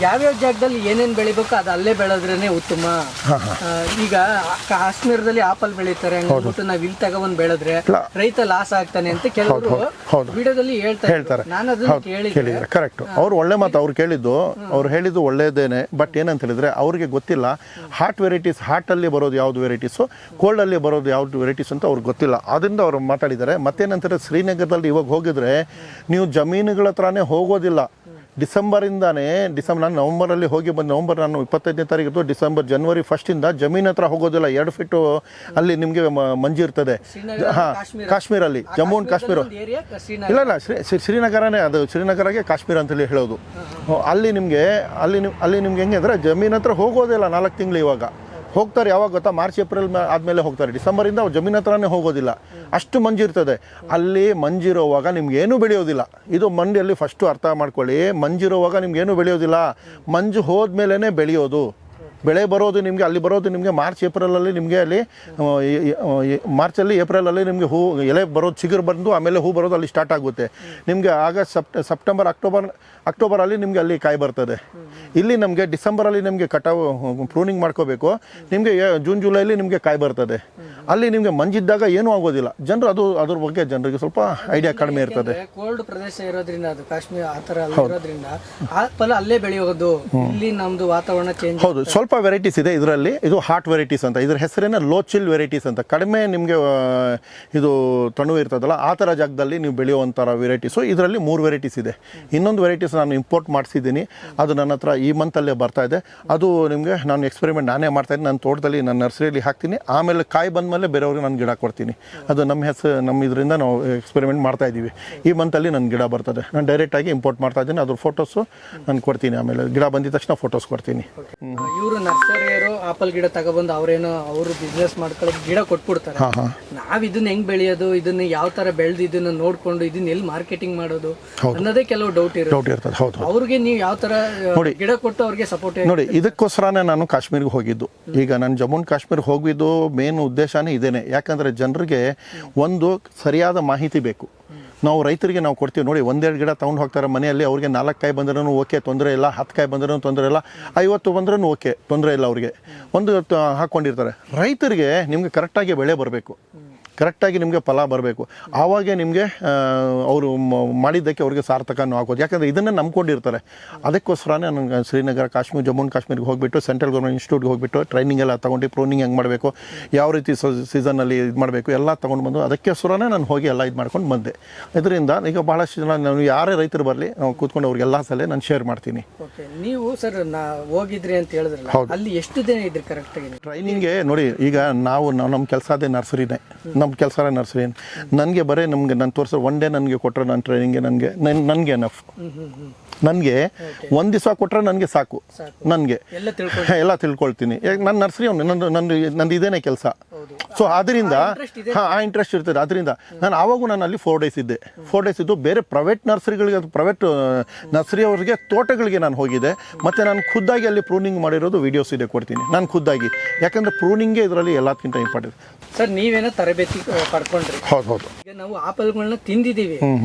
ಯಾವ್ಯಾವ ಜಾಗದಲ್ಲಿ ಏನೇನು ಬೆಳಿಬೇಕು ಅದು ಅಲ್ಲೇ ಬೆಳೆದ್ರೇನೆ ಉತ್ತಮ. ಈಗ ಕಾಶ್ಮೀರದಲ್ಲಿ ಆಪಲ್ ಬೆಳೀತಾರೆ, ಹಂಗ್ಬಿಟ್ಟು ನಾವು ಇಲ್ಲಿ ತಗೊಂಡ್ ಬೆಳೆದ್ರೆ ರೈತ ಲಾಸ್ ಆಗ್ತಾನೆ ಅಂತ ಕೆಲವರು ವಿಡಿಯೋದಲ್ಲಿ ಹೇಳ್ತಾರೆ. ನಾನು ಅದನ್ನ ಕೇಳಿದ್ರೆ ಕರೆಕ್ಟ್. ಅವ್ರು ಒಳ್ಳೆ ಮಾತು ಅವ್ರು ಹೇಳಿದ್ದು ಒಳ್ಳೇದೇನೆ. ಬಟ್ ಏನಂತ ಹೇಳಿದ್ರೆ ಅವ್ರಿಗೆ ಗೊತ್ತಿಲ್ಲ ಹಾಟ್ ವೆರೈಟೀಸ್, ಹಾಟಲ್ಲಿ ಬರೋದು ಯಾವ್ದು ವೆರೈಟೀಸು, ಕೋಲ್ಡಲ್ಲಿ ಬರೋದು ಯಾವ್ದು ವೆರೈಟೀಸ್ ಅಂತ ಅವ್ರಿಗೆ ಗೊತ್ತಿಲ್ಲ. ಅದರಿಂದ ಅವ್ರು ಮಾತಾಡಿದ್ದಾರೆ. ಮತ್ತೇನಂತಾರೆ, ಶ್ರೀನಗರದಲ್ಲಿ ಇವಾಗ ಹೋಗಿದ್ರೆ ನೀವು ಜಮೀನುಗಳ ಹತ್ರನೇ ಹೋಗೋದಿಲ್ಲ. ನಾನು ನವಂಬರಲ್ಲಿ ಹೋಗಿ ಬಂದು, ನವಂಬರ್ ನಾನು 25ನೇ ತಾರೀಕು, ಜನವರಿ 1 ಜಮೀನ್ ಹತ್ರ ಹೋಗೋದಿಲ್ಲ. 2 ಫೀಟ್ ಅಲ್ಲಿ ನಿಮಗೆ ಮಂಜು ಇರ್ತದೆ. ಹಾಂ, ಕಾಶ್ಮೀರಲ್ಲಿ, ಜಮ್ಮು ಅಂಡ್ ಕಾಶ್ಮೀರ ಇಲ್ಲ ಶ್ರೀನಗರನೇ ಅದು. ಶ್ರೀನಗರಗೆ ಕಾಶ್ಮೀರ ಅಂತೇಳಿ ಹೇಳೋದು. ಅಲ್ಲಿ ನಿಮಗೆ ಹೆಂಗೆ ಅಂದರೆ ಜಮೀನ್ ಹತ್ರ ಹೋಗೋದಿಲ್ಲ 4 ತಿಂಗಳು. ಇವಾಗ ಹೋಗ್ತಾರೆ ಯಾವಾಗ ಗೊತ್ತಾ? ಮಾರ್ಚ್ ಏಪ್ರಿಲ್ ಆದಮೇಲೆ ಹೋಗ್ತಾರೆ. ಡಿಸೆಂಬರಿಂದ ಜಮೀನ್ ಹತ್ರನೇ ಹೋಗೋದಿಲ್ಲ, ಅಷ್ಟು ಮಂಜು ಇರ್ತದೆ. ಅಲ್ಲಿ ಮಂಜಿರೋವಾಗ ನಿಮ್ಗೇನು ಬೆಳೆಯೋದಿಲ್ಲ. ಇದು ಮಂಡಿಯಲ್ಲಿ ಫಸ್ಟು ಅರ್ಥ ಮಾಡ್ಕೊಳ್ಳಿ. ಮಂಜಿರೋವಾಗ ನಿಮ್ಗೇನು ಬೆಳೆಯೋದಿಲ್ಲ, ಮಂಜು ಹೋದ್ಮೇಲೆ ಬೆಳೆಯೋದು. ಬೆಳೆ ಬರೋದು ನಿಮಗೆ ಅಲ್ಲಿ ಬರೋದು ನಿಮಗೆ ಮಾರ್ಚ್ ಏಪ್ರಿಲಲ್ಲಿ, ನಿಮಗೆ ಅಲ್ಲಿ ಮಾರ್ಚಲ್ಲಿ ಏಪ್ರಿಲಲ್ಲಿ ನಿಮಗೆ ಎಲೆ ಬರೋದು, ಚಿಗುರು ಬಂದು ಆಮೇಲೆ ಹೂ ಬರೋದು ಅಲ್ಲಿ ಸ್ಟಾರ್ಟ್ ಆಗುತ್ತೆ. ನಿಮಗೆ ಆಗಸ್ಟ್ ಸೆಪ್ಟೆಂಬರ್ ಅಕ್ಟೋಬರಲ್ಲಿ ನಿಮಗೆ ಅಲ್ಲಿ ಕಾಯಿ ಬರ್ತದೆ. ಇಲ್ಲಿ ನಮಗೆ ಡಿಸೆಂಬರಲ್ಲಿ ನಿಮಗೆ ಕಟಾವು ಪ್ರೂನಿಂಗ್ ಮಾಡ್ಕೋಬೇಕು. ನಿಮಗೆ ಜೂನ್ ಜುಲೈಲಿ ನಿಮಗೆ ಕಾಯಿ ಬರ್ತದೆ. ಅಲ್ಲಿ ನಿಮಗೆ ಮಂಜಿದ್ದಾಗ ಏನೂ ಆಗೋದಿಲ್ಲ. ಜನರು ಅದ್ರ ಬಗ್ಗೆ ಜನರಿಗೆ ಸ್ವಲ್ಪ ಐಡಿಯಾ ಕಡಿಮೆ ಇರ್ತದೆ. ಕೋಲ್ಡ್ ಪ್ರದೇಶ ಇರೋದ್ರಿಂದ, ಅದು ಕಾಶ್ಮೀರ ಆ ಥರ ಇರೋದ್ರಿಂದ ಆಪಲ್ ಅಲ್ಲೇ ಬೆಳೆಯೋದು. ಇಲ್ಲಿ ನಮ್ದು ವಾತಾವರಣ ಚೇಂಜ್. ಹೌದು, ಸ್ವಲ್ಪ ವೆರೈಟೀಸ್ ಇದೆ ಇದರಲ್ಲಿ. ಇದು ಹಾಟ್ ವೆರೈಟೀಸ್ ಅಂತ, ಇದ್ರ ಹೆಸರೇನ ಲೋ ಚಿಲ್ ವೆರೈಟೀಸ್ ಅಂತ. ಕಡಿಮೆ ನಿಮಗೆ ಇದು ತಣ್ಣು ಇರ್ತದಲ್ಲ, ಆ ಥರ ಜಾಗದಲ್ಲಿ ನೀವು ಬೆಳೆಯುವಂಥರ ವೆರೈಟೀಸು. ಇದರಲ್ಲಿ 3 ವೆರೈಟೀಸ್ ಇದೆ. ಇನ್ನೊಂದು ವೆರೈಟೀಸ್ ನಾನು ಇಂಪೋರ್ಟ್ ಮಾಡಿಸಿದ್ದೀನಿ, ಅದು ನನ್ನ ಹತ್ರ ಈ ಮಂತಲ್ಲೇ ಬರ್ತಾ ಇದೆ. ಅದು ನಿಮಗೆ ನಾನು ಎಕ್ಸ್ಪೆರಿಮೆಂಟ್ ನಾನೇ ಮಾಡ್ತಾಯಿದ್ದೀನಿ. ನನ್ನ ತೋಟದಲ್ಲಿ, ನನ್ನ ನರ್ಸರಿಯಲ್ಲಿ ಹಾಕ್ತೀನಿ. ಆಮೇಲೆ ಕಾಯಿ ಬಂದಮೇಲೆ ಬೇರೆಯವ್ರಿಗೆ ನಾನು ಗಿಡ ಕೊಡ್ತೀನಿ. ಅದು ನಮ್ಮ ಇದರಿಂದ ನಾವು ಎಕ್ಸ್ಪೆರಿಮೆಂಟ್ ಮಾಡ್ತಾ ಇದ್ದೀವಿ. ಈ ಮಂತಲ್ಲಿ ನನ್ನ ಗಿಡ ಬರ್ತದೆ. ನಾನು ಡೈರೆಕ್ಟಾಗಿ ಇಂಪೋರ್ಟ್ ಮಾಡ್ತಾ ಇದ್ದೀನಿ. ಅದ್ರ ಫೋಟೋಸು ನಾನು ಕೊಡ್ತೀನಿ. ಆಮೇಲೆ ಗಿಡ ಬಂದಿದ ತಕ್ಷಣ ಫೋಟೋಸ್ ಕೊಡ್ತೀನಿ. ಇವರು ನರ್ಸರಿಯರು ಆಪಲ್ ಗಿಡ ತಗೊಬಂದು ಅವ್ರೇನೋ ಅವರು ಬಿಸ್ನೆಸ್ ಮಾಡ್ಕೊಳ್ಳೋದು ಗಿಡ ಕೊಟ್ಬಿಡ್ತಾರೆ. ನಾವ್ ಇದನ್ನ ಹೆಂಗ್ ಬೆಳೆಯೋದು, ಇದನ್ನ ಯಾವ ತರ ಬೆಳೆದು ಇದನ್ನ ನೋಡ್ಕೊಂಡು ಇದನ್ನ ಎಲ್ಲಿ ಮಾರ್ಕೆಟಿಂಗ್ ಮಾಡೋದು ಅನ್ನೋದೇ ಕೆಲವು ಡೌಟ್ ಇರುತ್ತೆ. ಅವ್ರಿಗೆ ನೀವು ಯಾವ ತರ ಗಿಡ ಕೊಟ್ಟು ಅವ್ರಿಗೆ ಸಪೋರ್ಟ್ ನೋಡಿ. ಇದಕ್ಕೋಸ್ಕರನೇ ನಾನು ಕಾಶ್ಮೀರ್ಗೆ ಹೋಗಿದ್ದು. ಈಗ ನಾನು ಜಮ್ಮು ಕಾಶ್ಮೀರ್ ಹೋಗಿದ್ದು ಮೇನ್ ಉದ್ದೇಶನೇ ಇದೇನೆ. ಯಾಕಂದ್ರೆ ಜನರಿಗೆ ಒಂದು ಸರಿಯಾದ ಮಾಹಿತಿ ಬೇಕು. ನಾವು ರೈತರಿಗೆ ನಾವು ಕೊಡ್ತೀವಿ ನೋಡಿ, ಒಂದೆರಡು ಗಿಡ ತೊಗೊಂಡು ಹೋಗ್ತಾರೆ ಮನೆಯಲ್ಲಿ, ಅವ್ರಿಗೆ 4 ಕಾಯಿ ಬಂದ್ರೂ ಓಕೆ, ತೊಂದರೆ ಇಲ್ಲ. 10 ಕಾಯಿ ಬಂದ್ರೂ ತೊಂದರೆ ಇಲ್ಲ. 50 ಬಂದ್ರೂ ಓಕೆ, ತೊಂದರೆ ಇಲ್ಲ. ಅವ್ರಿಗೆ ಒಂದು ಹಾಕ್ಕೊಂಡಿರ್ತಾರೆ. ರೈತರಿಗೆ ನಿಮಗೆ ಕರೆಕ್ಟಾಗಿ ಬೆಳೆ ಬರಬೇಕು, ಕರೆಕ್ಟಾಗಿ ನಿಮಗೆ ಫಲ ಬರಬೇಕು. ಆವಾಗೇ ನಿಮಗೆ ಅವರು ಮಾಡಿದ್ದಕ್ಕೆ ಅವ್ರಿಗೆ ಸಾರ್ಥಕನೂ ಆಗೋದು. ಯಾಕಂದರೆ ಇದನ್ನೇ ನಂಬ್ಕೊಂಡಿರ್ತಾರೆ. ಅದಕ್ಕೋಸ್ಕರನೇ ನನಗೆ ಶ್ರೀನಗರ, ಕಾಶ್ಮೀರ್, ಜಮ್ಮು ಕಾಶ್ಮೀರ್ಗೆ ಹೋಗಿಬಿಟ್ಟು ಸೆಂಟ್ರಲ್ ಗೌರ್ಮೆಂಟ್ ಇನ್ಸ್ಟಿಟ್ಯೂಟ್ಗೆ ಹೋಗಿಬಿಟ್ಟು ಟ್ರೈನಿಂಗ್ ಎಲ್ಲ ತೊಗೊಂಡು ಪ್ರೂನಿಂಗ್ ಹೆಂಗೆ ಮಾಡಬೇಕು, ಯಾವ ರೀತಿ ಸೀಸನಲ್ಲಿ ಇದು ಮಾಡಬೇಕು ಎಲ್ಲ ತೊಗೊಂಡು ಬಂದು ಅದಕ್ಕೋಸ್ಕರನೇ ನಾನು ಹೋಗಿ ಎಲ್ಲ ಇದು ಮಾಡ್ಕೊಂಡು ಬಂದೆ. ಇದರಿಂದ ಈಗ ಭಾಳಷ್ಟು ಜನ, ನಾನು ಯಾರೇ ರೈತರು ಬರಲಿ, ನಾವು ಕೂತ್ಕೊಂಡು ಅವ್ರಿಗೆ ಎಲ್ಲ ಸಲ ನಾನು ಶೇರ್ ಮಾಡ್ತೀನಿ. ಓಕೆ, ನೀವು ಸರ್ ಹೋಗಿದ್ರಿ ಅಂತ ಹೇಳಿದ್ರಲ್ಲ, ಅಲ್ಲಿ ಎಷ್ಟು ದಿನ ಇದ್ರಿ ಕರೆಕ್ಟಾಗಿ ಟ್ರೈನಿಂಗ್ಗೆ? ನೋಡಿ, ಈಗ ನಮ್ಮ ಕೆಲಸ ಅದೇ ನರ್ಸರಿನೇ, ನಮ್ಮ ಕೆಲಸ ನರ್ಸರಿ. ನನಗೆ ಬರೀ ನಮಗೆ ನಾನು ತೋರಿಸೋ ಒನ್ ಡೇ ನನಗೆ ಕೊಟ್ಟರೆ ನನ್ನ ಟ್ರೈನಿಂಗ್ಗೆ ನನಗೆ ಎನಫ್. ನನಗೆ ಒಂದು ದಿವಸ ಕೊಟ್ಟರೆ ನನಗೆ ಸಾಕು. ನನಗೆ ಎಲ್ಲ ತಿಳ್ಕೊಳ್ತೀನಿ. ಯಾಕೆ ನನ್ನ ನರ್ಸರಿ ನಂದು ಇದೇನೇ ಕೆಲಸ. ಸೊ ಅದರಿಂದ ಆ ಇಂಟ್ರೆಸ್ಟ್ ಇರ್ತದೆ. ಅದರಿಂದ ನಾನು ಆವಾಗೂ ನಾನು ಅಲ್ಲಿ 4 ಡೇಸ್ ಇದ್ದೆ. 4 ಡೇಸ್ ಇದ್ದು ಬೇರೆ ಪ್ರೈವೇಟ್ ನರ್ಸರಿಗಳಿಗೆ, ಪ್ರೈವೇಟ್ ನರ್ಸರಿ ಅವರಿಗೆ ತೋಟಗಳಿಗೆ ನಾನು ಹೋಗಿದ್ದೆ. ಮತ್ತು ನಾನು ಖುದ್ದಾಗಿ ಅಲ್ಲಿ ಪ್ರೂನಿಂಗ್ ಮಾಡಿರೋದು ವೀಡಿಯೋಸ್ ಇದೆ, ಕೊಡ್ತೀನಿ ನಾನು ಖುದ್ದಾಗಿ. ಯಾಕಂದರೆ ಪ್ರೂನಿಂಗೇ ಇದರಲ್ಲಿ ಎಲ್ಲದಕ್ಕಿಂತ ಇಂಪಾರ್ಟೆಂಟ್. ಸರ್, ನೀವೇನೋ ತರಬೇತಿ ಪಡ್ಕೊಂಡ್ರಿ? ಹೌದು. ಈಗ ನಾವು ಆಪಲ್ಗಳನ್ನ ತಿಂದಿದ್ದೀವಿ,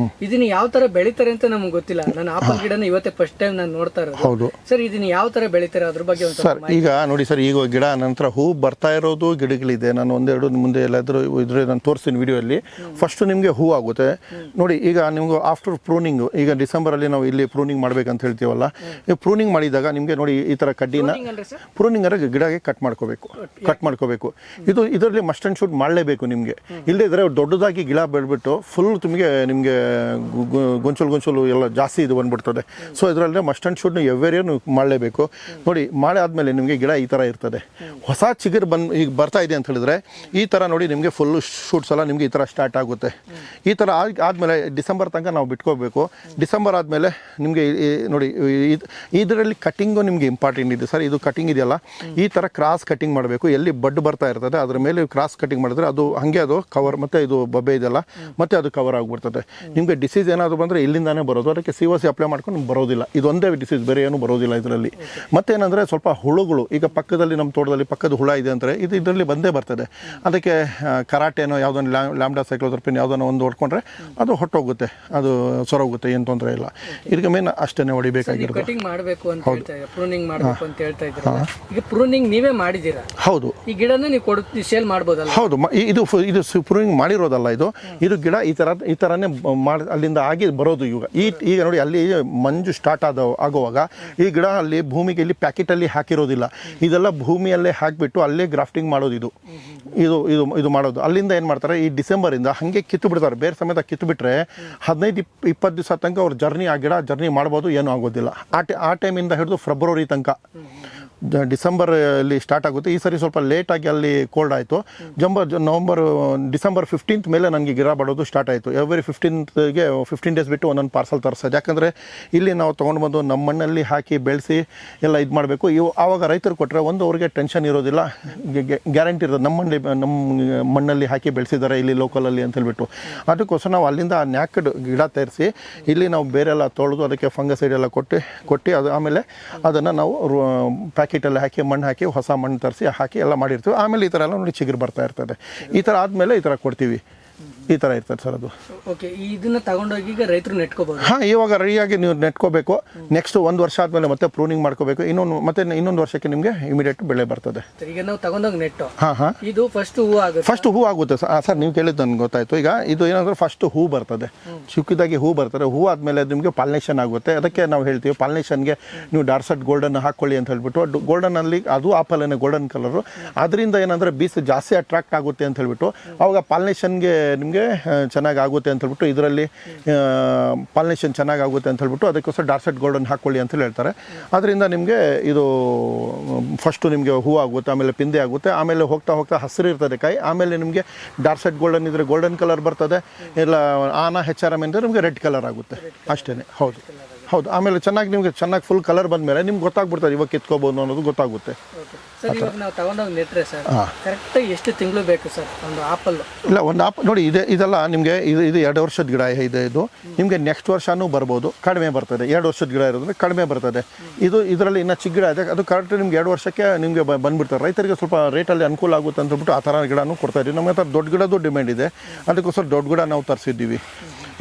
ಇದನ್ನ ಯಾವ ತರ ಬೆಳಿತಾರೆ ಅಂತ ನಮ್ಗೆ ಗೊತ್ತಿಲ್ಲ. ನಾನು ಆಪಲ್ ಗಿಡನ ಇವತ್ತೇ ಫಸ್ಟ್ ಟೈಮ್ ನಾನು ನೋಡ್ತಾ ಇರೋದು. ಹೌದು ಸರ್, ಇದನ್ನ ಯಾವ ತರ ಬೆಳಿತಾರೆ ಅದ್ರ ಬಗ್ಗೆ ಸರ್? ಈಗ ನೋಡಿ ಸರ್, ಈಗ ಗಿಡ ನಂತರ ಹೂ ಬರ್ತಾ ಇರೋದು ಗಿಡಗಳಿದೆ. ನಾನು ಒಂದೆರಡು ಮುಂದೆ ಎಲ್ಲಾದರೂ ಇದ್ರೆ ನಾನು ತೋರಿಸ್ತೀನಿ ವಿಡಿಯೋಲ್ಲಿ. ಫಸ್ಟ್ ನಿಮಗೆ ಹೂ ಆಗುತ್ತೆ ನೋಡಿ. ಈಗ ನಿಮ್ಗೆ ಆಫ್ಟರ್ ಪ್ರೂನಿಂಗ್, ಈಗ ಡಿಸೆಂಬರಲ್ಲಿ ನಾವು ಇಲ್ಲಿ ಪ್ರೂನಿಂಗ್ ಮಾಡ್ಬೇಕಂತ ಹೇಳ್ತೀವಲ್ಲ, ಈ ಪ್ರೂನಿಂಗ್ ಮಾಡಿದಾಗ ನಿಮಗೆ ನೋಡಿ ಈ ಥರ ಕಡ್ಡಿನ ಪ್ರೂನಿಂಗ್ ಅಂದರೆ ಗಿಡಗೆ ಕಟ್ ಮಾಡ್ಕೋಬೇಕು. ಇದರಲ್ಲಿ ಮಸ್ಟ್ ಅಂಡ್ ಶುಡ್ ಮಾಡಲೇಬೇಕು ನಿಮಗೆ. ಇಲ್ಲದೇ ಇದ್ರೆ ದೊಡ್ಡದಾಗಿ ಗಿಡ ಬೆಳೆದ್ಬಿಟ್ಟು ಫುಲ್ ನಿಮಗೆ ಗೊಂಚಲು ಎಲ್ಲ ಜಾಸ್ತಿ ಇದು ಬಂದ್ಬಿಡ್ತದೆ. ಸೊ ಇದರಲ್ಲಿ ಮಸ್ಟ್ ಅಂಡ್ ಶುಡ್ ಎವ್ರಿಯರ್ ಮಾಡಲೇಬೇಕು. ನೋಡಿ, ಮಾಡಿ ಆದಮೇಲೆ ನಿಮಗೆ ಗಿಡ ಈ ಥರ ಇರ್ತದೆ. ಹೊಸ ಚಿಗುರು ಈಗ ಬರ್ತಾ ಇದೆ ಅಂತ ಹೇಳಿದ್ರೆ ಈ ಥರ ನೋಡಿ, ನಿಮಗೆ ಫುಲ್ ಶೂಟ್ಸ್ ಎಲ್ಲ ನಿಮಗೆ ಈ ಥರ ಸ್ಟಾರ್ಟ್ ಆಗುತ್ತೆ. ಈ ಥರ ಆದಮೇಲೆ ಡಿಸೆಂಬರ್ ತನಕ ನಾವು ಬಿಟ್ಕೋಬೇಕು. ಡಿಸೆಂಬರ್ ಆದಮೇಲೆ ನಿಮಗೆ ನೋಡಿ, ಇದರಲ್ಲಿ ಕಟಿಂಗು ನಿಮಗೆ ಇಂಪಾರ್ಟೆಂಟ್ ಇದೆ ಸರ್. ಇದು ಕಟಿಂಗ್ ಇದೆಯಲ್ಲ, ಈ ಥರ ಕ್ರಾಸ್ ಕಟಿಂಗ್ ಮಾಡಬೇಕು. ಎಲ್ಲಿ ಬಡ್ ಬರ್ತಾ ಇರ್ತದೆ ಅದರ ಮೇಲೆ ಕ್ರಾಸ್ ಕಟಿಂಗ್ ಮಾಡಿದ್ರೆ ಅದು ಹಾಗೆ ಅದು ಕವರ್, ಮತ್ತು ಇದು ಬಬ್ಬೆ ಇದೆಲ್ಲ ಮತ್ತೆ ಅದು ಕವರ್ ಆಗಿಬಿಡ್ತದೆ. ನಿಮಗೆ ಡಿಸೀಸ್ ಏನಾದರೂ ಬಂದರೆ ಇಲ್ಲಿಂದಾನೇ ಬರೋದು. ಅದಕ್ಕೆ COC ಅಪ್ಲೈ ಮಾಡ್ಕೊಂಡು ಬರೋದಿಲ್ಲ. ಇದೊಂದೇ ಡಿಸೀಸ್, ಬೇರೆ ಏನೂ ಬರೋದಿಲ್ಲ ಇದರಲ್ಲಿ. ಮತ್ತೇನಂದರೆ ಸ್ವಲ್ಪ ಹುಳುಗಳು, ಈಗ ಪಕ್ಕದಲ್ಲಿ ನಮ್ಮ ತೋಟದಲ್ಲಿ ಪಕ್ಕದ ಹುಳ ಇದೆ ಅಂದರೆ ಇದರಲ್ಲಿ ಬಂದೇ ಬರ್ತದೆ. ಅದಕ್ಕೆ ಕರಾಟೆನೋ ಯಾವುದೊಂದು ಲ್ಯಾಂಬ್ಡಾ ಸೈಕ್ಲೋಥರ್ಪಿನ್ ಯಾವುದನ್ನು ಒಂದು ಹೊಡ್ಕೊಂಡ್ರೆ ಅದು ಹೊಟ್ಟೋಗುತ್ತೆ, ಅದು ಸೊರೋಗುತ್ತೆ, ಏನು ತೊಂದರೆ ಇಲ್ಲ. ಇದಕ್ಕೆ ಮೇನ್ ಅಷ್ಟೇ ಹೊಡಿಬೇಕಾಗಿರೋದು. ಕಟಿಂಗ್ ಮಾಡಬೇಕು ಅಂತ ಹೇಳ್ತಾ ಇದ್ದಾರೆ, ಪ್ರೂನಿಂಗ್ ಮಾಡಬೇಕು ಅಂತ ಹೇಳ್ತಾ ಇದ್ದಾರೆ. ಈಗ ಪ್ರೂನಿಂಗ್ ನೀವೇ ಮಾಡಿದ್ದೀರಾ? ಹೌದು. ಈ ಗಿಡನ ನೀವು ಸೇಲ್ ಮಾಡ್ಬೋದಲ್ಲ? ಹೌದು. ಇದು ಪ್ರೂನಿಂಗ್ ಮಾಡಿರೋದಲ್ಲ, ಇದು ಗಿಡ ಈ ಥರನೇ ಅಲ್ಲಿಂದ ಆಗಿ ಬರೋದು. ಈಗ ನೋಡಿ, ಅಲ್ಲಿ ಮಂಜು ಸ್ಟಾರ್ಟ್ ಆಗುವಾಗ ಈ ಗಿಡ ಅಲ್ಲಿ ಭೂಮಿಗೆ ಇಲ್ಲಿ ಪ್ಯಾಕೆಟಲ್ಲಿ ಹಾಕಿರೋದಿಲ್ಲ. ಇದೆಲ್ಲ ಭೂಮಿಯಲ್ಲೇ ಹಾಕಿಬಿಟ್ಟು ಅಲ್ಲೇ ಗ್ರಾಫ್ಟಿಂಗ್ ಮಾಡೋದು. ಇದು ಮಾಡೋದು. ಅಲ್ಲಿಂದ ಏನು ಮಾಡ್ತಾರೆ, ಈ ಡಿಸೆಂಬರಿಂದ ಹಾಗೆ ಕಿತ್ತು ಬಿಡ್ತಾರೆ. ಬೇರೆ ಸಮೇತ ಕಿತ್ತು ಬಿಟ್ಟರೆ 15-20 ದಿವಸ ತನಕ ಅವ್ರ ಜರ್ನಿ ಮಾಡ್ಬೋದು, ಏನೂ ಆಗೋದಿಲ್ಲ. ಆ ಟೈಮಿಂದ ಹಿಡಿದು ಫೆಬ್ರವರಿ ತನಕ, ಡಿಸೆಂಬರಲ್ಲಿ ಸ್ಟಾರ್ಟ್ ಆಗುತ್ತೆ. ಈ ಸರಿ ಸ್ವಲ್ಪ ಲೇಟಾಗಿ ಅಲ್ಲಿ ಕೋಲ್ಡ್ ಆಯಿತು. ಡಿಸೆಂಬರ್ 15th ಮೇಲೆ ನನಗೆ ಗಿಡ ಬಡೋದು ಸ್ಟಾರ್ಟ್ ಆಯಿತು. ಎವ್ರಿ 15 ಡೇಸ್ ಬಿಟ್ಟು ಒಂದೊಂದು ಪಾರ್ಸಲ್ ತರಿಸೋದು. ಯಾಕಂದರೆ ಇಲ್ಲಿ ನಾವು ತೊಗೊಂಡು ಬಂದು ನಮ್ಮ ಮಣ್ಣಲ್ಲಿ ಹಾಕಿ ಬೆಳೆಸಿ ಎಲ್ಲ ಇದು ಮಾಡಬೇಕು. ಆವಾಗ ರೈತರು ಕೊಟ್ಟರೆ ಅವ್ರಿಗೆ ಟೆನ್ಷನ್ ಇರೋದಿಲ್ಲ, ಗ್ಯಾರಂಟಿ ಇರೋದು ನಮ್ಮ ಮಣ್ಣಲ್ಲಿ ಹಾಕಿ ಬೆಳೆಸಿದ್ದಾರೆ ಇಲ್ಲಿ ಲೋಕಲಲ್ಲಿ ಅಂತ ಹೇಳ್ಬಿಟ್ಟು. ಅದಕ್ಕೋಸ್ಕರ ನಾವು ಅಲ್ಲಿಂದ ನ್ಯಾಕ್ಡ್ ಗಿಡ ತರಿಸಿ ಇಲ್ಲಿ ನಾವು ಬೇರೆಲ್ಲ ತೊಳೆದು ಅದಕ್ಕೆ ಫಂಗಸೈಡ್ ಎಲ್ಲ ಕೊಟ್ಟು ಅದು ಆಮೇಲೆ ಅದನ್ನು ನಾವು ಪ್ಯಾಕೆಟಲ್ಲಿ ಹಾಕಿ ಮಣ್ಣು ಹಾಕಿ ಹೊಸ ಮಣ್ಣು ತರಿಸಿ ಹಾಕಿ ಎಲ್ಲ ಮಾಡಿರ್ತೀವಿ. ಆಮೇಲೆ ಈ ಥರ ಎಲ್ಲ ನೋಡಿ ಚಿಗುರು ಬರ್ತಾ ಇರ್ತದೆ. ಈ ಥರ ಆದಮೇಲೆ ಈ ಥರ ಕೊಡ್ತೀವಿ. ಈ ಥರ ಇರ್ತದೆ ಸರ್ ಅದು. ಓಕೆ, ಇದನ್ನ ತಗೊಂಡೋಗಿ ಈಗ ರೈತರು ನೆಟ್ಕೋಬಹುದು? ಹಾಂ, ಇವಾಗ ರೆಡಿಯಾಗಿ ನೀವು ನೆಟ್ಕೋಬೇಕು. ನೆಕ್ಸ್ಟ್ 1 ವರ್ಷ ಆದಮೇಲೆ ಮತ್ತೆ ಪ್ರೂನಿಂಗ್ ಮಾಡ್ಕೋಬೇಕು. ಇನ್ನೊಂದು ವರ್ಷಕ್ಕೆ ನಿಮಗೆ ಇಮಿಡಿಯೇಟ್ ಬೆಳೆ ಬರ್ತದೆ. ಈಗ ನಾವು ತಗೊಂಡೋಗಿ ನೆಟ್ಟು ಇದು ಫಸ್ಟ್ ಹೂ ಆಗುತ್ತೆ ಸರ್. ನೀವು ಕೇಳಿದ್ದು ನನಗೆ ಗೊತ್ತಾಯ್ತು. ಈಗ ಇದು ಏನಂದ್ರೆ ಫಸ್ಟ್ ಹೂ ಬರ್ತದೆ, ಚಿಕ್ಕದಾಗಿ ಹೂ ಬರ್ತದೆ. ಹೂ ಆದಮೇಲೆ ನಿಮಗೆ ಪಾಲಿನೇಷನ್ ಆಗುತ್ತೆ. ಅದಕ್ಕೆ ನಾವು ಹೇಳ್ತೀವಿ ಪಾಲಿನೇಷನ್ಗೆ ನೀವು ಡಾರ್ಸೆಟ್ ಗೋಲ್ಡನ್ ಹಾಕ್ಕೊಳ್ಳಿ ಅಂತ ಹೇಳ್ಬಿಟ್ಟು. ಗೋಲ್ಡನಲ್ಲಿ ಅದು ಆಪಲ್ಲೇನೆ, ಗೋಲ್ಡನ್ ಕಲರು. ಅದರಿಂದ ಏನಂದರೆ ಬೀಸ್ ಜಾಸ್ತಿ ಅಟ್ರಾಕ್ಟ್ ಆಗುತ್ತೆ ಅಂತ ಹೇಳ್ಬಿಟ್ಟು ಅವಾಗ ಪಾಲಿನೇಷನ್ಗೆ ನಿಮಗೆ ಚೆನ್ನಾಗಿ ಆಗುತ್ತೆ ಅಂತ ಹೇಳ್ಬಿಟ್ಟು, ಇದರಲ್ಲಿ ಪಾಲಿನೇಷನ್ ಚೆನ್ನಾಗಿ ಆಗುತ್ತೆ ಅಂತ ಹೇಳ್ಬಿಟ್ಟು ಅದಕ್ಕೋಸ್ಕರ ಡಾರ್ಸೆಟ್ ಗೋಲ್ಡನ್ ಹಾಕ್ಕೊಳ್ಳಿ ಅಂತ ಹೇಳ್ತಾರೆ. ಅದರಿಂದ ನಿಮಗೆ ಇದು ಫಸ್ಟು ನಿಮಗೆ ಹೂ ಆಗುತ್ತೆ, ಆಮೇಲೆ ಪಿಂದೆ ಆಗುತ್ತೆ, ಆಮೇಲೆ ಹೋಗ್ತಾ ಹಸಿರು ಇರ್ತದೆ ಕಾಯಿ. ಆಮೇಲೆ ನಿಮಗೆ ಡಾರ್ಸೆಟ್ ಗೋಲ್ಡನ್ ಇದ್ದರೆ ಗೋಲ್ಡನ್ ಕಲರ್ ಬರ್ತದೆ, ಇಲ್ಲ ಆನ HRM ಅಂದರೆ ನಿಮಗೆ ರೆಡ್ ಕಲರ್ ಆಗುತ್ತೆ ಅಷ್ಟೇ. ಹೌದು. ಹೌದು. ಆಮೇಲೆ ಚೆನ್ನಾಗಿ ನಿಮಗೆ ಚೆನ್ನಾಗಿ ಫುಲ್ ಕಲರ್ ಬಂದಮೇಲೆ ನಿಮ್ಗೆ ಗೊತ್ತಾಗ್ಬಿಡ್ತದೆ ಇವಾಗ ಕಿತ್ಕೋಬೋದು ಅನ್ನೋದು ಗೊತ್ತಾಗುತ್ತೆ. ಸರ್ ಇವಾಗ ನಾವು ತಗೊಂಡೋಗಿ ನೆಟ್ರೆ ಸರ್ ಕರೆಕ್ಟಾಗಿ ಎಷ್ಟು ತಿಂಗಳು ಬೇಕು ಸರ್ ಒಂದು ಆಪಲ್? ಇಲ್ಲ, ಒಂದು ನೋಡಿ ಇದೆಲ್ಲ ನಿಮಗೆ ಇದು 2 ವರ್ಷದ ಗಿಡ ಇದೆ. ಇದು ನಿಮಗೆ ನೆಕ್ಸ್ಟ್ ವರ್ಷನೂ ಬರ್ಬೋದು, ಕಡಿಮೆ ಬರ್ತದೆ. 2 ವರ್ಷದ ಗಿಡ ಇರೋದ್ರೆ ಕಡಿಮೆ ಬರ್ತದೆ. ಇದರಲ್ಲಿ ಇನ್ನೂ ಚಿಕ್ಕ ಗಿಡ ಇದೆ, ಅದು ಕರೆಕ್ಟ್ ನಿಮ್ಗೆ 2 ವರ್ಷಕ್ಕೆ ನಿಮಗೆ ಬಂದುಬಿಡ್ತಾರೆ. ರೈತರಿಗೆ ಸ್ವಲ್ಪ ರೇಟಲ್ಲಿ ಅನುಕೂಲ ಆಗುತ್ತೆ ಅಂತ ಹೇಳ್ಬಿಟ್ಟು ಆ ಥರ ಗಿಡನೂ ಕೊಡ್ತಾ ಇದ್ದೀವಿ. ನಮ್ಮ ಹತ್ರ ದೊಡ್ಡ ಗಿಡದ್ದು ಡಿಮ್ಯಾಂಡ್ ಇದೆ, ಅದಕ್ಕೋಸ್ಕರ ದೊಡ್ಡ ಗಿಡ ನಾವು ತರಿಸಿದ್ದೀವಿ.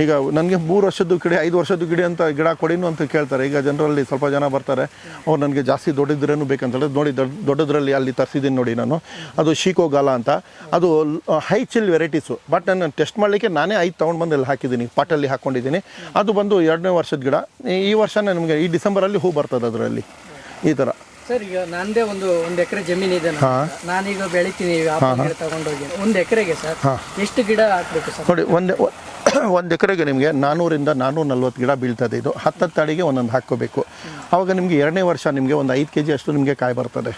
ಈಗ ನನಗೆ 3 ವರ್ಷದ ಗಿಡ 5 ವರ್ಷದ ಗಿಡ ಗಿಡ ಕೊಡಿನು ಅಂತ ಕೇಳ್ತಾರೆ. ಈಗ ಜನರಲ್ಲಿ ಸ್ವಲ್ಪ ಜನ ಬರ್ತಾರೆ, ಅವ್ರು ನನಗೆ ಜಾಸ್ತಿ ದೊಡ್ಡದಿದ್ರೇನು ಬೇಕಂತ ಹೇಳಿದ್ರೆ ನೋಡಿ ದೊಡ್ಡದ್ರಲ್ಲಿ ಅಲ್ಲಿ ತರಿಸಿದ್ದೀನಿ ನೋಡಿ ನಾನು. ಅದು ಶೀಕೋಗಾಲ ಅಂತ, ಅದು ಹೈ ಚಿಲ್ ವೆರೈಟೀಸು. ಬಟ್ ನಾನು ಟೆಸ್ಟ್ ಮಾಡಲಿಕ್ಕೆ ನಾನೇ 5 ತೊಗೊಂಡು ಬಂದು ಅಲ್ಲಿ ಹಾಕಿದ್ದೀನಿ, ಪಾಟಲ್ಲಿ ಹಾಕ್ಕೊಂಡಿದ್ದೀನಿ. ಅದು ಬಂದು 2ನೇ ವರ್ಷದ ಗಿಡ. ಈ ವರ್ಷನೇ ನಮಗೆ ಈ ಡಿಸೆಂಬರಲ್ಲಿ ಹೂ ಬರ್ತದೆ ಅದರಲ್ಲಿ ಈ ಥರ. ಸರ್ ಈಗ ನಂದೇ ಒಂದು ಎಕರೆ ಜಮೀನು ಇದೆ, ನಾನೀಗ ಬೆಳಿತೀನಿ ಆಪಲ್ ಗಿಡ ತಗೊಂಡೋಗಿ. 1 ಎಕರೆಗೆ ಸರ್ ಎಷ್ಟು ಗಿಡ ಹಾಕ್ಬೇಕು ಸರ್? ನೋಡಿ, ಒಂದು ಎಕರೆಗೆ ನಿಮಗೆ 400 ಇಂದ 440 ಗಿಡ ಬೀಳ್ತದೆ. ಇದು 10 ಅಡಿಗೆ ಒಂದೊಂದು ಹಾಕ್ಕೋಬೇಕು. ಆವಾಗ ನಿಮಗೆ 2ನೇ ವರ್ಷ ನಿಮಗೆ ಒಂದು 5 kg ಅಷ್ಟು ನಿಮಗೆ ಕಾಯಿ ಬರ್ತದೆ.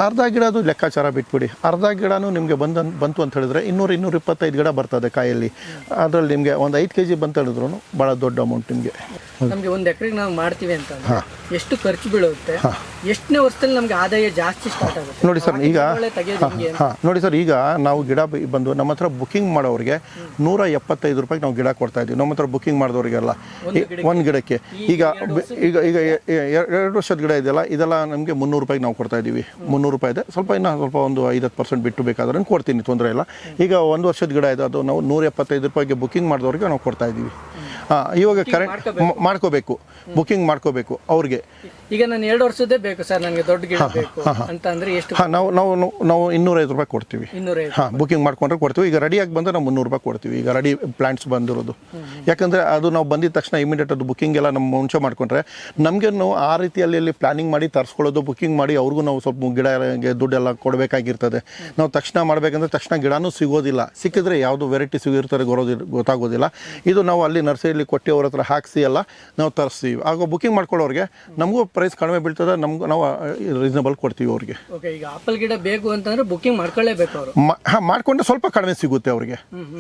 ಅರ್ಧ ಗಿಡದು ಲೆಕ್ಕಾಚಾರ ಬಿಟ್ಬಿಡಿ, ಅರ್ಧ ಗಿಡನೂ ನಿಮಗೆ ಬಂತು ಅಂತ ಹೇಳಿದ್ರೆ 200-225 ಗಿಡ ಬರ್ತದೆ ಕಾಯಲ್ಲಿ. ಅದರಲ್ಲಿ ನಿಮಗೆ ಒಂದು 5 kg ಬಂತ ಹೇಳಿದ್ರು ಭಾಳ ದೊಡ್ಡ ಅಮೌಂಟ್ ನಿಮಗೆ. ನಮಗೆ 1 ಎಕರೆಗೆ ನಾವು ಮಾಡ್ತೀವಿ ಅಂತ ಎಷ್ಟು ಖರ್ಚು ಬೀಳುತ್ತೆ, ಎಷ್ಟನೇ ವರ್ಷದಲ್ಲಿ ನಮಗೆ ಆದಾಯ ಜಾಸ್ತಿ ಸ್ಟಾರ್ಟ್ ಆಗುತ್ತೆ? ನೋಡಿ ಸರ್, ನೋಡಿ ಸರ್, ಈಗ ನಾವು ಗಿಡ ಬಂದು ನಮ್ಮ ಹತ್ರ ಬುಕಿಂಗ್ ಮಾಡೋರಿಗೆ 175 ರೂಪಾಯಿಗೆ ನಾವು ಗಿಡ ಕೊಡ್ತಾ ಇದ್ದೀವಿ. ನಮ್ಮ ಹತ್ರ ಬುಕಿಂಗ್ ಮಾಡಿದವ್ರಿಗೆಲ್ಲ ಒಂದು ಗಿಡಕ್ಕೆ. ಈಗ 2 ವರ್ಷದ ಗಿಡ ಇದೆಯಲ್ಲ, ಇದೆಲ್ಲ ನಮಗೆ 300 ರೂಪಾಯಿಗೆ ನಾವು ಕೊಡ್ತಾ ಇದ್ದೀವಿ. 300 ರೂಪಾಯಿ ಇದೆ, ಸ್ವಲ್ಪ ಒಂದು 5-10% ಬಿಟ್ಟು ಬೇಕಾದ್ರೆ ಕೊಡ್ತೀನಿ, ತೊಂದರೆ ಇಲ್ಲ. ಈಗ 1 ವರ್ಷದ ಗಿಡ ಇದೆ, ಅದು ನಾವು 175 ರೂಪಾಯಿಗೆ ಬುಕಿಂಗ್ ಮಾಡಿದವ್ರಿಗೆ ನಾವು ಕೊಡ್ತಾ ಇದ್ದೀವಿ. ಇವಾಗ ಕರೆಂಟ್ ಮಾಡ್ಕೋಬೇಕು, ಬುಕಿಂಗ್ ಮಾಡ್ಕೋಬೇಕು ಅವ್ರಿಗೆ. ಈಗ ನಾನು 2 ವರ್ಷದ್ದೇ ಬೇಕು ಸರ್, ನನಗೆ ದೊಡ್ಡ ಗಿಡ ಬೇಕು ಅಂತ ಅಂದ್ರೆ ಎಷ್ಟು? ನಾವು 250 ರೂಪಾಯಿ ಕೊಡ್ತೀವಿ. 250 ಬುಕಿಂಗ್ ಮಾಡ್ಕೊಂಡ್ರೆ ಕೊಡ್ತೀವಿ. ಈಗ ರೆಡಿಯಾಗಿ ಬಂದರೆ ನಾವು 300 ರೂಪಾಯಿ ಕೊಡ್ತೀವಿ. ಈಗ ರೆಡಿ ಪ್ಲಾಂಟ್ಸ್ ಬಂದಿರೋದು, ಯಾಕಂದರೆ ಅದು ನಾವು ಬಂದಿದ ತಕ್ಷಣ ಇಮಿಡಿಯೇಟ್ ಅದು ಬುಕಿಂಗ್ ಎಲ್ಲ ನಮ್ಮ ಮುಂಚೆ ಮಾಡ್ಕೊಂಡ್ರೆ ನಮಗೆ ನಾವು ಆ ರೀತಿಯಲ್ಲಿ ಪ್ಲಾನಿಂಗ್ ಮಾಡಿ ತರಿಸ್ಕೊಳ್ಳೋದು, ಬುಕಿಂಗ್ ಮಾಡಿ ಅವ್ರಿಗೂ ನಾವು ಸ್ವಲ್ಪ ಗಿಡಗೆ ದುಡ್ಡೆಲ್ಲ ಕೊಡಬೇಕಾಗಿರ್ತದೆ. ನಾವು ತಕ್ಷಣ ಮಾಡಬೇಕಂದ್ರೆ ತಕ್ಷಣ ಗಿಡನೂ ಸಿಗೋದಿಲ್ಲ. ಸಿಕ್ಕಿದ್ರೆ ಯಾವುದು ವೆರೈಟಿ ಸಿಗಿರ್ತಾರೆ ಗೊತ್ತಾಗೋದಿಲ್ಲ. ಇದು ನಾವು ಅಲ್ಲಿ ನರ್ಸರಿಯಲ್ಲಿ ಕೊಟ್ಟು ಅವ್ರ ಹತ್ರ ಹಾಕಿಸಿ ಎಲ್ಲ ನಾವು ತರಿಸ್ತೀವಿ. ಆಗ ಬುಕಿಂಗ್ ಮಾಡ್ಕೊಳ್ಳೋರಿಗೆ ನಮಗೂ ಪ್ರೈಸ್ ಕಡಿಮೆ ಬೀಳ್ತದೆ, ನಾವು ರೀಸನಬಲ್ ಕೊಡ್ತೀವಿ ಅವ್ರಿಗೆ. ಈಗ ಆಪಲ್ ಗಿಡ ಬೇಕು ಅಂತಂದ್ರೆ ಬುಕಿಂಗ್ ಮಾಡ್ಕೊಳ್ಳೇಬೇಕು ಅವರು. ಮಾಡ್ಕೊಂಡ್ರೆ ಸ್ವಲ್ಪ ಕಡಿಮೆ ಸಿಗುತ್ತೆ ಅವ್ರಿಗೆ,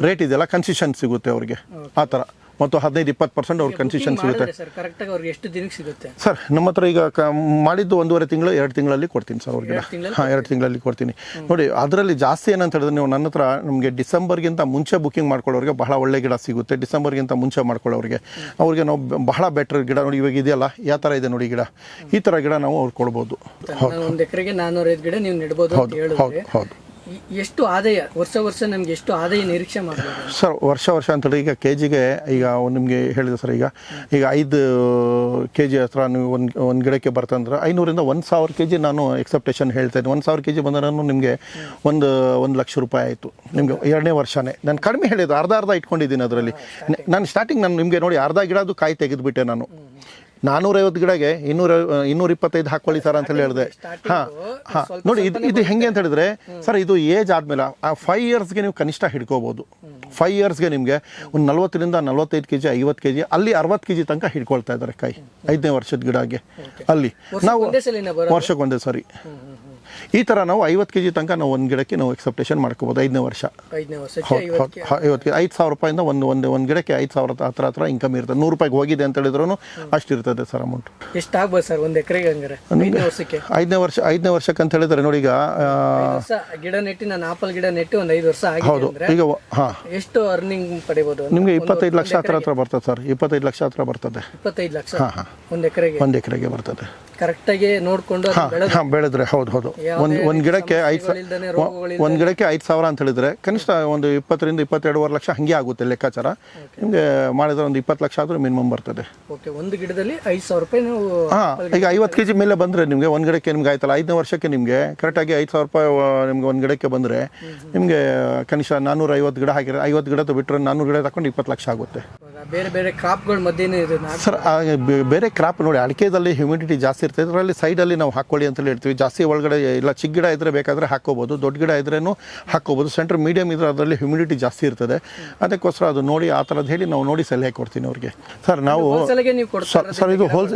ರೇಟ್ ಇದೆಲ್ಲ ಕನ್ಸೆಷನ್ ಸಿಗುತ್ತೆ ಅವ್ರಿಗೆ ಆ ಥರ. ಮತ್ತು 15-20% ಅವ್ರಿಗೆ ಕನ್ಸೆಷನ್ ಸಿಗುತ್ತೆ. ಸರ್ ನಮ್ಮ ಹತ್ರ ಈಗ ಮಾಡಿದ್ದು 1.5 ತಿಂಗಳು 2 ತಿಂಗಳಲ್ಲಿ ಕೊಡ್ತೀನಿ ಸರ್ ಅವ್ರಿಗೆ. 2 ತಿಂಗಳಲ್ಲಿ ಕೊಡ್ತೀನಿ. ನೋಡಿ, ಅದರಲ್ಲಿ ಜಾಸ್ತಿ ಏನಂತ ಹೇಳಿದ್ರೆ ನೀವು ನನ್ನ ಹತ್ರ ನಮಗೆ ಡಿಸೆಂಬರ್ಗಿಂತ ಮುಂಚೆ ಬುಕಿಂಗ್ ಮಾಡ್ಕೊಳ್ಳೋರಿಗೆ ಬಹಳ ಒಳ್ಳೆ ಗಿಡ ಸಿಗುತ್ತೆ. ಡಿಸೆಂಬರ್ಗಿಂತ ಮುಂಚೆ ಮಾಡ್ಕೊಳ್ಳೋರಿಗೆ ಅವ್ರಿಗೆ ನಾವು ಬಹಳ ಬೆಟರ್ ಗಿಡ ನೋಡಿ ಇವಾಗ ಇದೆಯಲ್ಲ ಯಾವ ಥರ ಇದೆ ನೋಡಿ ಗಿಡ, ಈ ಥರ ಗಿಡ ನಾವು ಅವ್ರಿಗೆ ಕೊಡ್ಬೋದು. 1 ಎಕರೆಗೆ 405 ಗಿಡ ನೀವು ನೆಡ್ಬೋದು. ಹೌದು. ಎಷ್ಟು ಆದಾಯ ವರ್ಷ ನಮ್ಗೆ ಎಷ್ಟು ಆದಾಯ ನಿರೀಕ್ಷೆ ಮಾಡ್ಬೋದು ಸರ್? ವರ್ಷ ಅಂತೇಳಿ ಈಗ ಕೆಜಿಗೆ ಈಗ ನಿಮಗೆ ಹೇಳಿದೆ ಸರ್, ಈಗ 5 kg ಹತ್ರ ನೀವು ಒಂದು ಗಿಡಕ್ಕೆ ಬರ್ತಂದ್ರೆ 500 ಇಂದ 1,000 kg ನಾನು ಎಕ್ಸೆಪ್ಟೇಷನ್ ಹೇಳ್ತೇನೆ. 1,000 kg ಬಂದ್ರೆ ನಿಮಗೆ 1 ಲಕ್ಷ ರೂಪಾಯಿ ಆಯಿತು ನಿಮಗೆ 2ನೇ ವರ್ಷನೇ. ನಾನು ಕಡಿಮೆ ಹೇಳಿದ್ದು, ಅರ್ಧ ಇಟ್ಕೊಂಡಿದ್ದೀನಿ ಅದರಲ್ಲಿ. ನಾನು ಸ್ಟಾರ್ಟಿಂಗ್ ನಿಮಗೆ ನೋಡಿ ಅರ್ಧ ಗಿಡದು ಕಾಯಿ ತೆಗೆದುಬಿಟ್ಟೆ ನಾನು. 450 ಗಿಡಗೆ 225 ಹಾಕೊಳ್ಳಿ ಸರ್ ಅಂತ ಹೇಳಿ ಹೇಳಿದೆ. ನೋಡಿ ಇದು ಹೆಂಗೆ ಅಂತ ಹೇಳಿದ್ರೆ ಸರ್, ಇದು ಏಜ್ ಆದಮೇಲೆ 5 ಇಯರ್ಸ್ಗೆ ನೀವು ಕನಿಷ್ಠ ಹಿಡ್ಕೋಬೋದು. 5 ಇಯರ್ಸ್ಗೆ ನಿಮಗೆ ಒಂದು 40ರಿಂದ 45 kg 50 kg ಅಲ್ಲಿ 60 kg ತನಕ ಹಿಡ್ಕೊಳ್ತಾ ಇದ್ದಾರೆ ಕಾಯಿ 5ನೇ ವರ್ಷದ ಗಿಡಗೆ. ಅಲ್ಲಿ ನಾವು ವರ್ಷಕ್ಕೆ ಒಂದೇ ಸರಿ ಈ ಥರ ನಾವು 50 kg ತನಕ ನಾವು ಒಂದು ಗಿಡಕ್ಕೆ ನಾವು ಎಕ್ಸೆಪ್ಟೇಷನ್ ಮಾಡ್ಕೋಬೋದು. 5ನೇ ವರ್ಷ 5,000 ರೂಪಾಯಿಂದ ಒಂದು ಗಿಡಕ್ಕೆ 5,000 ಹತ್ರ ಇನ್ಕಮ್ ಇರ್ತದೆ. 100 ರೂಪಾಯಿಗೆ ಹೋಗಿದೆ ಅಂತ ಹೇಳಿದ್ರು ಅಷ್ಟಿರ್ತದೆ ಸರ್ ಅಮೌಂಟ್. ಎಷ್ಟಾಗ್ಬೋದು ಸರ್ 1 ಎಕರೆಗೆ? ಹಂಗಾರೆ 5ನೇ ವರ್ಷಕ್ಕೆ ಅಂತ ಹೇಳಿದ್ರೆ ನೋಡಿ, ಈಗ ಗಿಡ ನೆಟ್ಟಿ ನಾನು ಆಪಲ್ ಗಿಡ ನೆಟ್ಟಿ ಒಂದು 5 ವರ್ಷ ಆಗಿದೆ. ಈಗ ಎಷ್ಟು ಅರ್ನಿಂಗ್ ಪಡಿಬೋದು ನಿಮಗೆ? 25 ಲಕ್ಷ ಹತ್ರ ಬರ್ತದೆ ಸರ್. 25 ಲಕ್ಷ ಹತ್ರ ಬರ್ತದೆ. 25 ಲಕ್ಷ 1 ಎಕರೆಗೆ ಬರ್ತದೆ. ಕರೆಕ್ಟಾಗಿ ನೋಡ್ಕೊಂಡು ಬೆಳೆದ್ರೆ ಹೌದು. ಒಂದು ಗಿಡಕ್ಕೆ 5,000 ಅಂತ ಹೇಳಿದ್ರೆ ಕನಿಷ್ಠ ಒಂದು 20ರಿಂದ 22 ಲಕ್ಷ ಹಂಗೆ ಆಗುತ್ತೆ ಲೆಕ್ಕಾಚಾರ. ನಿಮಗೆ ಮಾಡಿದ್ರೆ ಒಂದು 20 ಲಕ್ಷ ಆದರೂ ಮಿನಿಮಮ್ ಬರ್ತದೆ. ಒಂದು ಗಿಡದಲ್ಲಿ 5,000 ರೂಪಾಯಿ ನೀವು. ಈಗ 50 kg ಮೇಲೆ ಬಂದರೆ ನಿಮಗೆ ಒಂದು ಗಿಡಕ್ಕೆ ನಿಮ್ಗೆ ಆಯ್ತಲ್ಲ 5ನೇ ವರ್ಷಕ್ಕೆ ನಿಮಗೆ ಕರೆಕ್ಟಾಗಿ 5,000 ರೂಪಾಯಿ ನಿಮ್ಗೆ ಒಂದು ಗಿಡಕ್ಕೆ ಬಂದರೆ ನಿಮಗೆ ಕನಿಷ್ಠ 450 ಗಿಡ ಹಾಕಿದ್ರೆ 50 ಗಿಡ ಬಿಟ್ಟರೆ 400 ಗಿಡ ತಗೊಂಡು 20 ಲಕ್ಷ ಆಗುತ್ತೆ. ಬೇರೆ ಕ್ರಾಪ್ಗಳ ಮಧ್ಯೆ ಸರ್ ಬೇರೆ ಕ್ರಾಪ್ ನೋಡಿ, ಅಡಿಕೆದಲ್ಲಿ ಹ್ಯೂಮಿಡಿಟಿ ಜಾಸ್ತಿ ಇರ್ತದೆ. ಇದರಲ್ಲಿ ಸೈಡಲ್ಲಿ ನಾವು ಹಾಕೊಳ್ಳಿ ಅಂತೇಳಿ ಹೇಳ್ತೀವಿ. ಜಾಸ್ತಿ ಒಳಗಡೆ ಇಲ್ಲ, ಚಿಕ್ಕ ಗಿಡ ಇದ್ರೆ ಬೇಕಾದರೆ ಹಾಕೋಬೋದು, ದೊಡ್ಡ ಗಿಡ ಇದ್ರೇನು ಹಾಕೋಬೋದು. ಸೆಂಟ್ರ್ ಮೀಡಿಯಮ್ ಇದ್ರೆ ಅದರಲ್ಲಿ ಹ್ಯೂಮಿಡಿಟಿ ಜಾಸ್ತಿ ಇರ್ತದೆ. ಅದಕ್ಕೋಸ್ಕರ ಅದು ನೋಡಿ ಆ ಥರದ್ದು ಹೇಳಿ ನಾವು ನೋಡಿ ಸಲಹೆ ಕೊಡ್ತೀನಿ ಅವ್ರಿಗೆ. ಸರ್ ನಾವು ಸರ್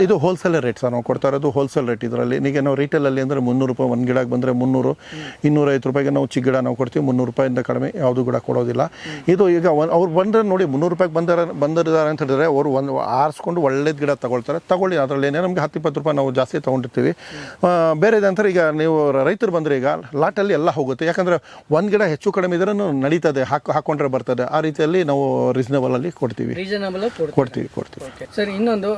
ಇದು ಹೋಲ್ಸೇಲ್ ರೇಟ್ ಸರ್ ನಾವು ಕೊಡ್ತಾ ಇರೋದು ಹೋಲ್ಸೇಲ್ ರೇಟ್. ಇದರಲ್ಲಿ ಈಗ ನಾವು ರಿಟೇಲಲ್ಲಿ ಅಂದರೆ 300 ರೂಪಾಯಿ ಒಂದು ಗಿಡಕ್ಕೆ ಬಂದರೆ 300, 250 ರೂಪಾಯಿಗೆ ನಾವು ಚಿಕ್ಕ ಗಿಡ ನಾವು ಕೊಡ್ತೀವಿ. 300 ರೂಪಾಯಿಂದ ಕಡಿಮೆ ಯಾವುದು ಗಿಡ ಕೊಡೋದಿಲ್ಲ. ಇದು ಈಗ ಅವ್ರು ಬಂದರೆ ನೋಡಿ 300 ರೂಪಾಯಿಗೆ ಬಂದಿದ್ದಾರೆ ಅಂತ ಹೇಳಿದ್ರೆ ಅವರು ಒಂದು ಆರಿಸ್ಕೊಂಡು ಒಳ್ಳೇದು ಗಿಡ ತಗೊಳ್ಳಿ, ಅದರಲ್ಲಿ ಏನೇ ನಮಗೆ 10-20 ರೂಪಾಯಿ ನಾವು ಜಾಸ್ತಿ ತೊಗೊಂಡಿರ್ತೀವಿ. ಬೇರೆದು ಅಂತಾರೆ ಈಗ ನೀವು ರೈತರು ಬಂದರೆ ಈಗ ಲಾಟಲ್ಲಿ ಎಲ್ಲ ಹೋಗುತ್ತೆ, ಯಾಕಂದರೆ ಒಂದು ಗಿಡ ಹೆಚ್ಚು ಕಡಿಮೆ ಇದ್ರೂ ನಡೀತದೆ, ಹಾಕೊಂಡ್ರೆ ಬರ್ತದೆ. ಆ ರೀತಿಯಲ್ಲಿ ನಾವು ರೀಸನೇಬಲಲ್ಲಿ ಕೊಡ್ತೀವಿ. ಕೊಡ್ತೀವಿ. ಸರ್ ಇನ್ನೊಂದು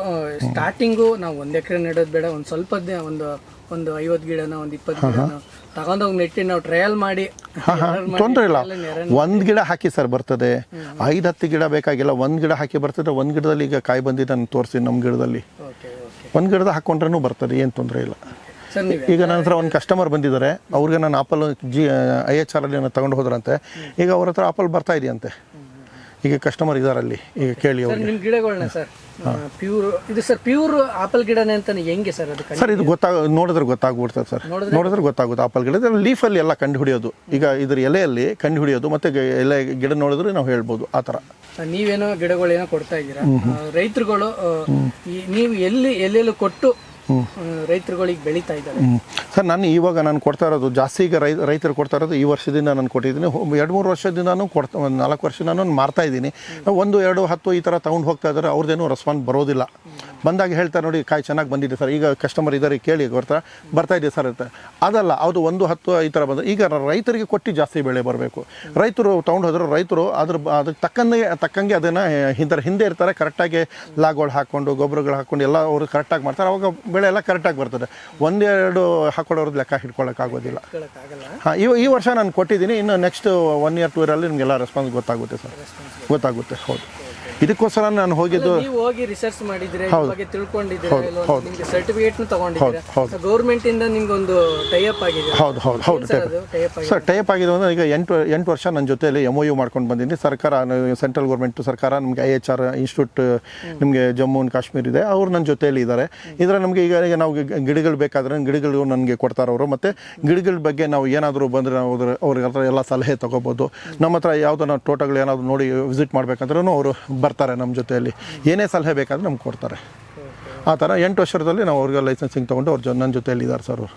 ಸ್ಟಾರ್ಟಿಂಗು ನಾವು 1 ಎಕರೆ ನೆಡೋದು ಬೇಡ, ಒಂದು ಸ್ವಲ್ಪ ಒಂದು 50 ಗಿಡನ ಒಂದು 20 ಗಿಡನ ತಗೊಂಡೋಗಿ ನೆಟ್ಟಿ ನಾವು ಟ್ರಯಲ್ ಮಾಡಿ. ತೊಂದರೆ ಇಲ್ಲ, ಒಂದು ಗಿಡ ಹಾಕಿ ಸರ್ ಬರ್ತದೆ. 5-10 ಗಿಡ ಬೇಕಾಗಿಲ್ಲ, ಒಂದು ಗಿಡ ಹಾಕಿ ಬರ್ತದೆ. ಒಂದು ಗಿಡದಲ್ಲಿ ಈಗ ಕಾಯಿ ಬಂದಿದೆ ನಾನು ತೋರಿಸಿ, ನಮ್ಮ ಗಿಡದಲ್ಲಿ ಒಂದು ಗಿಡದ ಹಾಕೊಂಡ್ರೂ ಬರ್ತದೆ, ಏನು ತೊಂದರೆ ಇಲ್ಲ. ಈಗ ನನ್ನ ಹತ್ರ ಒಂದು ಕಸ್ಟಮರ್ ಬಂದಿದ್ದಾರೆ, ಅವ್ರಿಗೆ ನಾನು ಆಪಲ್ IHR ಅಲ್ಲಿ ತಗೊಂಡು ಹೋದ್ರಂತೆ. ಈಗ ಅವ್ರ ಹತ್ರ ಆಪಲ್ ಬರ್ತಾ ಇದೆಯಂತೆ. ಈಗ ಕಸ್ಟಮರ್ ಇದಾರಲ್ಲಿ, ಈಗ ಕೇಳಿ ಅವ್ರು. ನಿಮ್ಮ ಗಿಡಗಳನ್ನ ಸರ್ ಪ್ಯೂರ್ ಆಪಲ್ ಗಿಡನೇ ಅಂತಾನೆ ಹೆಂಗೆ ಸರ್ ಅದು? ಸರ್ ಇದು ನೋಡಿದ್ರೆ ಗೊತ್ತಾಗ್ಬಿಡ್ತದೆ ಸರ್, ನೋಡಿದ್ರೆ ಗೊತ್ತಾಗುತ್ತೆ. ಆಪಲ್ ಗಿಡ ಲೀಫಲ್ಲಿ ಎಲ್ಲ ಕಂಡು ಹಿಡಿಯೋದು, ಈಗ ಇದ್ರ ಎಲೆಯಲ್ಲಿ ಕಂಡು ಹಿಡಿಯೋದು, ಮತ್ತೆ ಎಲೆ ಗಿಡ ನೋಡಿದ್ರೆ ನಾವು ಹೇಳ್ಬೋದು ಆ ಥರ. ನೀವೇನೋ ಗಿಡಗಳೇನೋ ಕೊಡ್ತಾ ಇದ್ದೀರಾ, ರೈತರುಗಳು ನೀವು ಎಲ್ಲೆಲ್ಲೂ ಕೊಟ್ಟು ರೈತರುಗಳಿಗೆ ಬೆಳೀತಾ ಇದ್ದಾರೆ ಸರ್. ನಾನು ಕೊಡ್ತಾ ಇರೋದು ಜಾಸ್ತಿ, ಈಗ ರೈತರು ಕೊಡ್ತಾ ಇರೋದು ಈ ವರ್ಷದಿಂದ ನಾನು ಕೊಟ್ಟಿದ್ದೀನಿ. 2-3 ವರ್ಷದಿಂದನೂ ಒಂದು 4 ವರ್ಷದಿಂದ ಮಾರ್ತಾ ಇದ್ದೀನಿ. 1, 2, 10 ಈ ಥರ ತೊಗೊಂಡು ಹೋಗ್ತಾ ಇದ್ದಾರೆ. ಅವ್ರದ್ದೇನೂ ರೆಸ್ಪಾನ್ಸ್ ಬರೋದಿಲ್ಲ. ಬಂದಾಗ ಹೇಳ್ತಾರೆ ನೋಡಿ ಕಾಯಿ ಚೆನ್ನಾಗಿ ಬಂದಿದೆ ಸರ್, ಈಗ ಕಸ್ಟಮರ್ ಇದ್ದಾರೆ ಕೇಳಿ ಬರ್ತಾ ಇದೆ ಸರ್ ಅಂತ. ಅದಲ್ಲ, ಅದು 1, 10 ಈ ಥರ ಬಂದು ಈಗ ರೈತರಿಗೆ ಕೊಟ್ಟು ಜಾಸ್ತಿ ಬೆಳೆ ಬರಬೇಕು. ರೈತರು ತೊಗೊಂಡು ಹೋದ್ರೆ ರೈತರು ಅದಕ್ಕೆ ತಕ್ಕಂಗೆ ಅದನ್ನು ಹಿಂದೆ ಇರ್ತಾರೆ, ಕರೆಕ್ಟಾಗಿ ಲಾಗೋಳು ಹಾಕ್ಕೊಂಡು ಗೊಬ್ಬರಗಳು ಹಾಕ್ಕೊಂಡು ಎಲ್ಲ ಅವರು ಕರೆಕ್ಟಾಗಿ ಮಾಡ್ತಾರೆ. ಅವಾಗ ಬೆಳೆ ಎಲ್ಲ ಕರೆಕ್ಟಾಗಿ ಬರ್ತದೆ. 1-2 ಹಾಕೊಳ್ಳೋರ್ದು ಲೆಕ್ಕ ಹಿಡ್ಕೊಳ್ಳೋಕ್ಕಾಗೋದಿಲ್ಲ. ಹಾಂ, ಈ ವರ್ಷ ನಾನು ಕೊಟ್ಟಿದ್ದೀನಿ. ಇನ್ನು ನೆಕ್ಸ್ಟ್ 1 year 2 year ನಿಮಗೆಲ್ಲ ರೆಸ್ಪಾನ್ಸ್ ಗೊತ್ತಾಗುತ್ತೆ ಸರ್, ಗೊತ್ತಾಗುತ್ತೆ. ಹೌದು, ಇದಕ್ಕೋಸ್ಕರ ನಾನು ಹೋಗಿದ್ದು. ನೀವು ಹೋಗಿ ರಿಸರ್ಚ್ ಮಾಡಿದ್ರೆ, ತಿಳ್ಕೊಂಡಿದ್ದೀರಾ, ನಿಮಗೆ ಸರ್ಟಿಫಿಕೇಟ್ ತಗೊಂಡಿದ್ದೀರಾ, ಗೌರ್ಮೆಂಟ್ ಇಂದ ನಿಮ್ಗೊಂದು ಟೈಅಪ್ ಆಗಿದೆ. ಹೌದು ಸರ್, ಟೈಅಪ್ ಆಗಿದೆ ಅಂದ್ರೆ ಈಗ 8 ವರ್ಷ ನನ್ನ ಜೊತೆಯಲ್ಲಿ MOU ಮಾಡ್ಕೊಂಡು ಬಂದಿದ್ದೀನಿ. ಸರ್ಕಾರ, ಸೆಂಟ್ರಲ್ ಗೌರ್ಮೆಂಟ್ ಸರ್ಕಾರ ನಮಗೆ IHR ಇನ್ಸ್ಟಿಟ್ಯೂಟ್ ನಿಮಗೆ ಜಮ್ಮು ಆ್ಯಂಡ್ ಕಾಶ್ಮೀರ್ ಇದೆ, ಅವರು ನನ್ನ ಜೊತೆಯಲ್ಲಿ ಇದ್ದಾರೆ. ಇದರ ನಮಗೆ ಈಗ ನಾವು ಗಿಡಗಳು ಬೇಕಾದ್ರೆ ಗಿಡಗಳು ನನಗೆ ಕೊಡ್ತಾರೆ ಅವರು. ಮತ್ತು ಗಿಡಗಳ ಬಗ್ಗೆ ನಾವು ಏನಾದರೂ ಬಂದರೆ ನಾವು ಅವ್ರಿಗೆ ಹತ್ರ ಎಲ್ಲ ಸಲಹೆ ತೊಗೋಬೋದು. ನಮ್ಮ ಹತ್ರ ಯಾವುದೋ ನಾವು ತೋಟಗಳು ಏನಾದರೂ ನೋಡಿ ವಿಸಿಟ್ ಮಾಡ್ಬೇಕಂದ್ರೂ ಅವರು ಬರ್ತಾರೆ ನಮ್ಮ ಜೊತೆಯಲ್ಲಿ. ಏನೇ ಸಲಹೆ ಬೇಕಾದ್ರೆ ನಮ್ಗೆ ಕೊಡ್ತಾರೆ. ಆ ಥರ 8 ವರ್ಷದಲ್ಲಿ ನಾವು ಅವ್ರಿಗೆ ಲೈಸೆನ್ಸಿಂಗ್ ತೊಗೊಂಡು ನನ್ನ ಜೊತೆಯಲ್ಲಿ ಇದ್ದಾರೆ ಸರ್ ಅವರು.